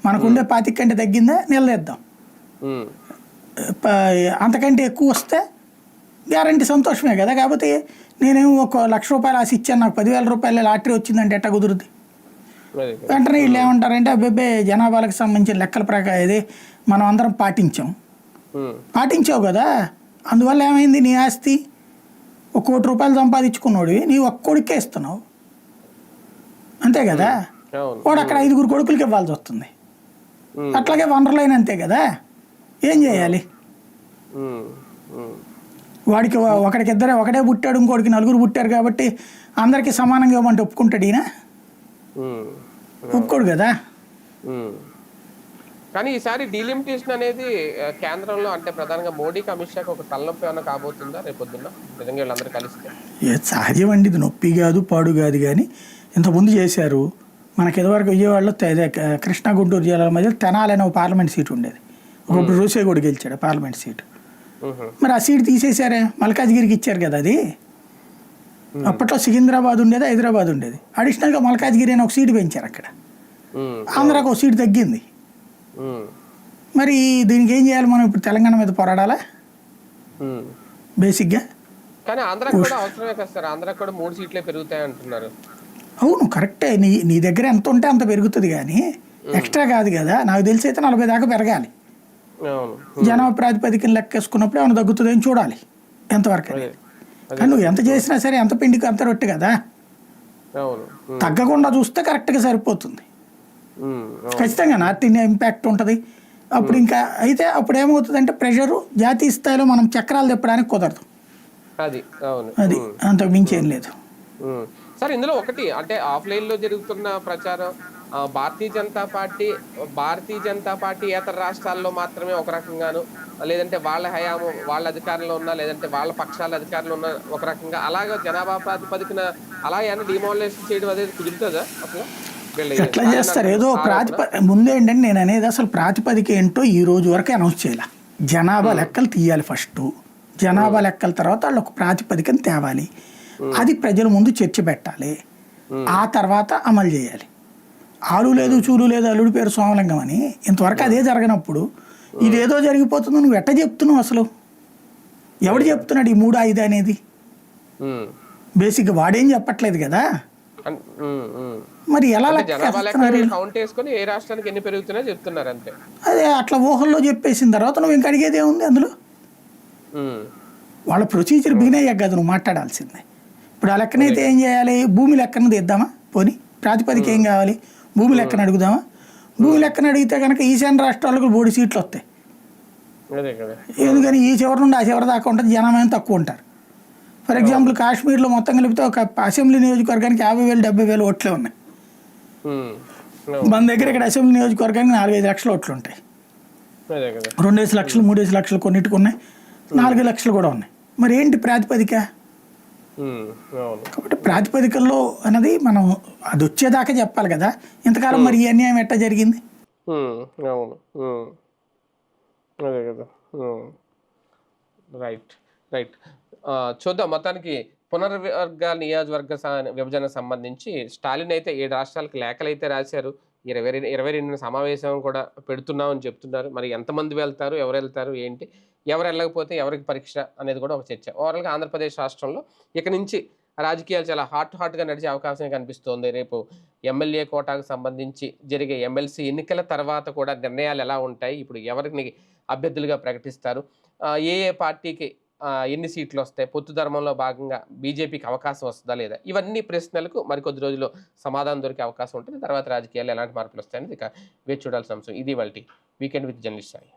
మనకుండే 25 కంటే తగ్గిందా నిలదీద్దాం, అంతకంటే ఎక్కువ వస్తే గ్యారంటీ సంతోషమే కదా. కాకపోతే నేనేమో 1 లక్ష రూపాయలు ఆశ ఇచ్చాను, నాకు 10,000 రూపాయల లాటరీ వచ్చిందంటే ఎట్టా కుదురుద్ది? వెంటనే వీళ్ళు ఏమంటారంటే అబ్బాయి జనాభాలకు సంబంధించిన లెక్కల ప్రకారం ఇది మనం అందరం పాటించావు కదా, అందువల్ల ఏమైంది, నీ ఆస్తి 1 కోటి రూపాయలు సంపాదించుకున్నాడు, నీ 1 కొడుకే ఇస్తున్నావు, అంతే కదా. వాడు అక్కడ 5 కొడుకులకి ఇవ్వాల్సి వస్తుంది. అట్లాగే వనరులైన అంతే కదా, ఏం చేయాలి? వాడికి ఒకడే పుట్టాడు, ఇంకోడికి 4 పుట్టారు కాబట్టి అందరికీ సమానంగా ఇవ్వమంటే ఒప్పుకుంటాడు ఈయన? ఒప్పుకోడు కదా. కానీ ఈసారి డీలిమిటేషన్ అనేది కేంద్రంలో అంటే ప్రధానంగా మోడీకి, అమిత్ షాకి ఒక తలనొప్పి ఏమైనా కాబోతుందా రేపొద్దున్న నిజంగా వీళ్ళందరూ కలిస్తే? సహజం అండి, ఇది నొప్పి కాదు పాడు కాదు. కానీ ఇంతకుముందు చేశారు. మనకి ఇదివరకు విజయవాడలో కృష్ణా గుంటూరు జిల్లాల మధ్య తెనాలి అనే ఒక పార్లమెంట్ సీట్ ఉండేది. ఒకప్పుడు రోసే కూడా గెలిచాడు పార్లమెంట్ సీటు. మరి ఆ సీట్ తీసేశారే, మల్కాజ్గిరికి ఇచ్చారు కదా. అది అప్పట్లో సికింద్రాబాద్ ఉండేది, హైదరాబాద్ ఉండేది. అడిషనల్గా మల్కాజ్గిరి అని ఒక సీటు పెంచారు అక్కడ. ఆంధ్రాకు ఒక సీటు తగ్గింది. మరి దీనికి ఏం చేయాలి మనం? ఇప్పుడు తెలంగాణ మీద పోరాడాలా బేసిక్గా? కానీ ఆంధ్రాకి కూడా అవసరమే కదా సార్, ఆంధ్రాకి కూడా 3 సీట్లే పెరుగుతాయి అంటున్నారు. అవును కరెక్టే, నీ దగ్గర ఎంత ఉంటే అంత పెరుగుతుంది కానీ ఎక్స్ట్రా కాదు కదా. నాకు తెలిసి అయితే 40 దాకా పెరగాలి. జనాభా ప్రాతిపదికన లెక్కేసుకున్నప్పుడు ఏమైనా తగ్గుతుంది అని చూడాలి ఎంతవరకు. కానీ నువ్వు ఎంత చేసినా సరే ఎంత పిండికి అంత రొట్టె కదా, తగ్గకుండా చూస్తే కరెక్ట్గా సరిపోతుంది. ఖచ్చితంగా నార్త్ ఇండియా ఇంపాక్ట్ ఉంటుంది. అప్పుడు ఇంకా అయితే అప్పుడు ఏమవుతుందంటే ప్రెషరు జాతీయ స్థాయిలో మనం చక్రాలు తిప్పడానికి కుదరదు. అది అంతకు మించి ఏం లేదు సార్. ఇందులో ఒకటి అంటే ఆఫ్లైన్లో జరుగుతున్న ప్రచారం భారతీయ జనతా పార్టీ ఏతర రాష్ట్రాల్లో మాత్రమే ఒక రకంగాను, లేదంటే వాళ్ళ హయాము వాళ్ళ అధికారంలో ఉన్నా, లేదంటే వాళ్ళ పక్షాల అధికారంలో ఉన్న ఒక రకంగా, అలాగే జనాభా ప్రాతిపదికన అలా ఏమైనా డిమాలినేషన్ చేయడం అనేది కుదురుతుందా అసలు? ఎట్లా చేస్తారు? ఏదో ముందేంటంటే నేను అనేది అసలు ప్రాతిపదిక ఏంటో ఈ రోజు వరకు అనౌన్స్ చేయాలి. జనాభా లెక్కలు తీయాలి ఫస్ట్, జనాభా లెక్కల తర్వాత వాళ్ళు ఒక ప్రాతిపదికను తేవాలి, అది ప్రజల ముందు చర్చ పెట్టాలి, ఆ తర్వాత అమలు చేయాలి. ఆలు లేదు చూలు లేదు అల్లుడి పేరు సోమలింగం అని ఇంతవరకు అదే జరగనప్పుడు ఇదేదో జరిగిపోతుందో నువ్వు ఎట్ట చెప్తున్నావు అసలు? ఎవడు చెప్తున్నాడు ఈ 3, 5 అనేది? బేసిక్గా వాడేం చెప్పట్లేదు కదా. మరి ఎలా అదే అట్లా ఊహల్లో చెప్పేసిన తర్వాత నువ్వు ఇంక అడిగేది ఏముంది అందులో? వాళ్ళ ప్రొసీజర్ బిగిన్ అయ్యాక కదా నువ్వు మాట్లాడాల్సిందే. ఇప్పుడు ఆ లెక్కనైతే ఏం చేయాలి? భూమి లెక్కన తీద్దామా పోనీ? ప్రాతిపదిక ఏం కావాలి? భూమి లెక్కన అడుగుదామా? భూమి లెక్కన అడిగితే కనుక ఈశాన్య రాష్ట్రాలకు 3 సీట్లు వస్తాయి. ఎందుకని ఈ చివరి నుండి ఆ చివరి దాకా ఉంటుంది, జనం తక్కువ ఉంటారు. ఫర్ ఎగ్జాంపుల్ కాశ్మీర్లో మొత్తం కలిపితే ఒక అసెంబ్లీ నియోజకవర్గానికి 50,000 70,000 ఓట్లే ఉన్నాయి. మన దగ్గర ఇక్కడ అసెంబ్లీ నియోజకవర్గానికి 4-5 లక్షల ఓట్లు ఉంటాయి. 2 లక్షలు 3 లక్షలు కొన్నిటికి ఉన్నాయి, 4 లక్షలు కూడా ఉన్నాయి. మరి ఏంటి ప్రాతిపదిక? కాబట్టి ప్రాతిపదికల్లో అన్నది మనం అది వచ్చేదాకా చెప్పాలి కదా. ఇంతకాలం మరి ఈ అన్యాయం ఎట్టా జరిగింది? అదే కదా. రైట్ రైట్ చూద్దాం. మొత్తానికి పునర్వర్గ నియోజకవర్గ విభజన సంబంధించి స్టాలిన్ అయితే 7 రాష్ట్రాలకు లేఖలు అయితే రాశారు. 22 సమావేశం కూడా పెడుతున్నామని చెప్తున్నారు. మరి ఎంతమంది వెళ్తారు, ఎవరు వెళ్తారు, ఏంటి, ఎవరు వెళ్ళకపోతే ఎవరికి పరీక్ష అనేది కూడా ఒక చర్చ. ఓవరాల్గా ఆంధ్రప్రదేశ్ రాష్ట్రంలో ఇక నుంచి రాజకీయాలు చాలా హాట్గా నడిచే అవకాశం కనిపిస్తోంది. రేపు ఎమ్మెల్యే కోటాకు సంబంధించి జరిగే ఎమ్మెల్సీ ఎన్నికల తర్వాత కూడా నిర్ణయాలు ఎలా ఉంటాయి, ఇప్పుడు ఎవరిని అభ్యర్థులుగా ప్రకటిస్తారు, ఏ పార్టీకి ఎన్ని సీట్లు వస్తాయి, పొత్తు ధర్మంలో భాగంగా బీజేపీకి అవకాశం వస్తుందా లేదా, ఇవన్నీ ప్రశ్నలకు మరికొద్ది రోజుల్లో సమాధానం దొరికే అవకాశం ఉంటుంది. తర్వాత రాజకీయాలు ఎలాంటి మార్పులు వస్తాయని ఇక వేచి చూడాల్సిన అంశం. ఇది వాళ్ళ వీకెండ్ విత్ జర్నలిస్ట్ సాయి.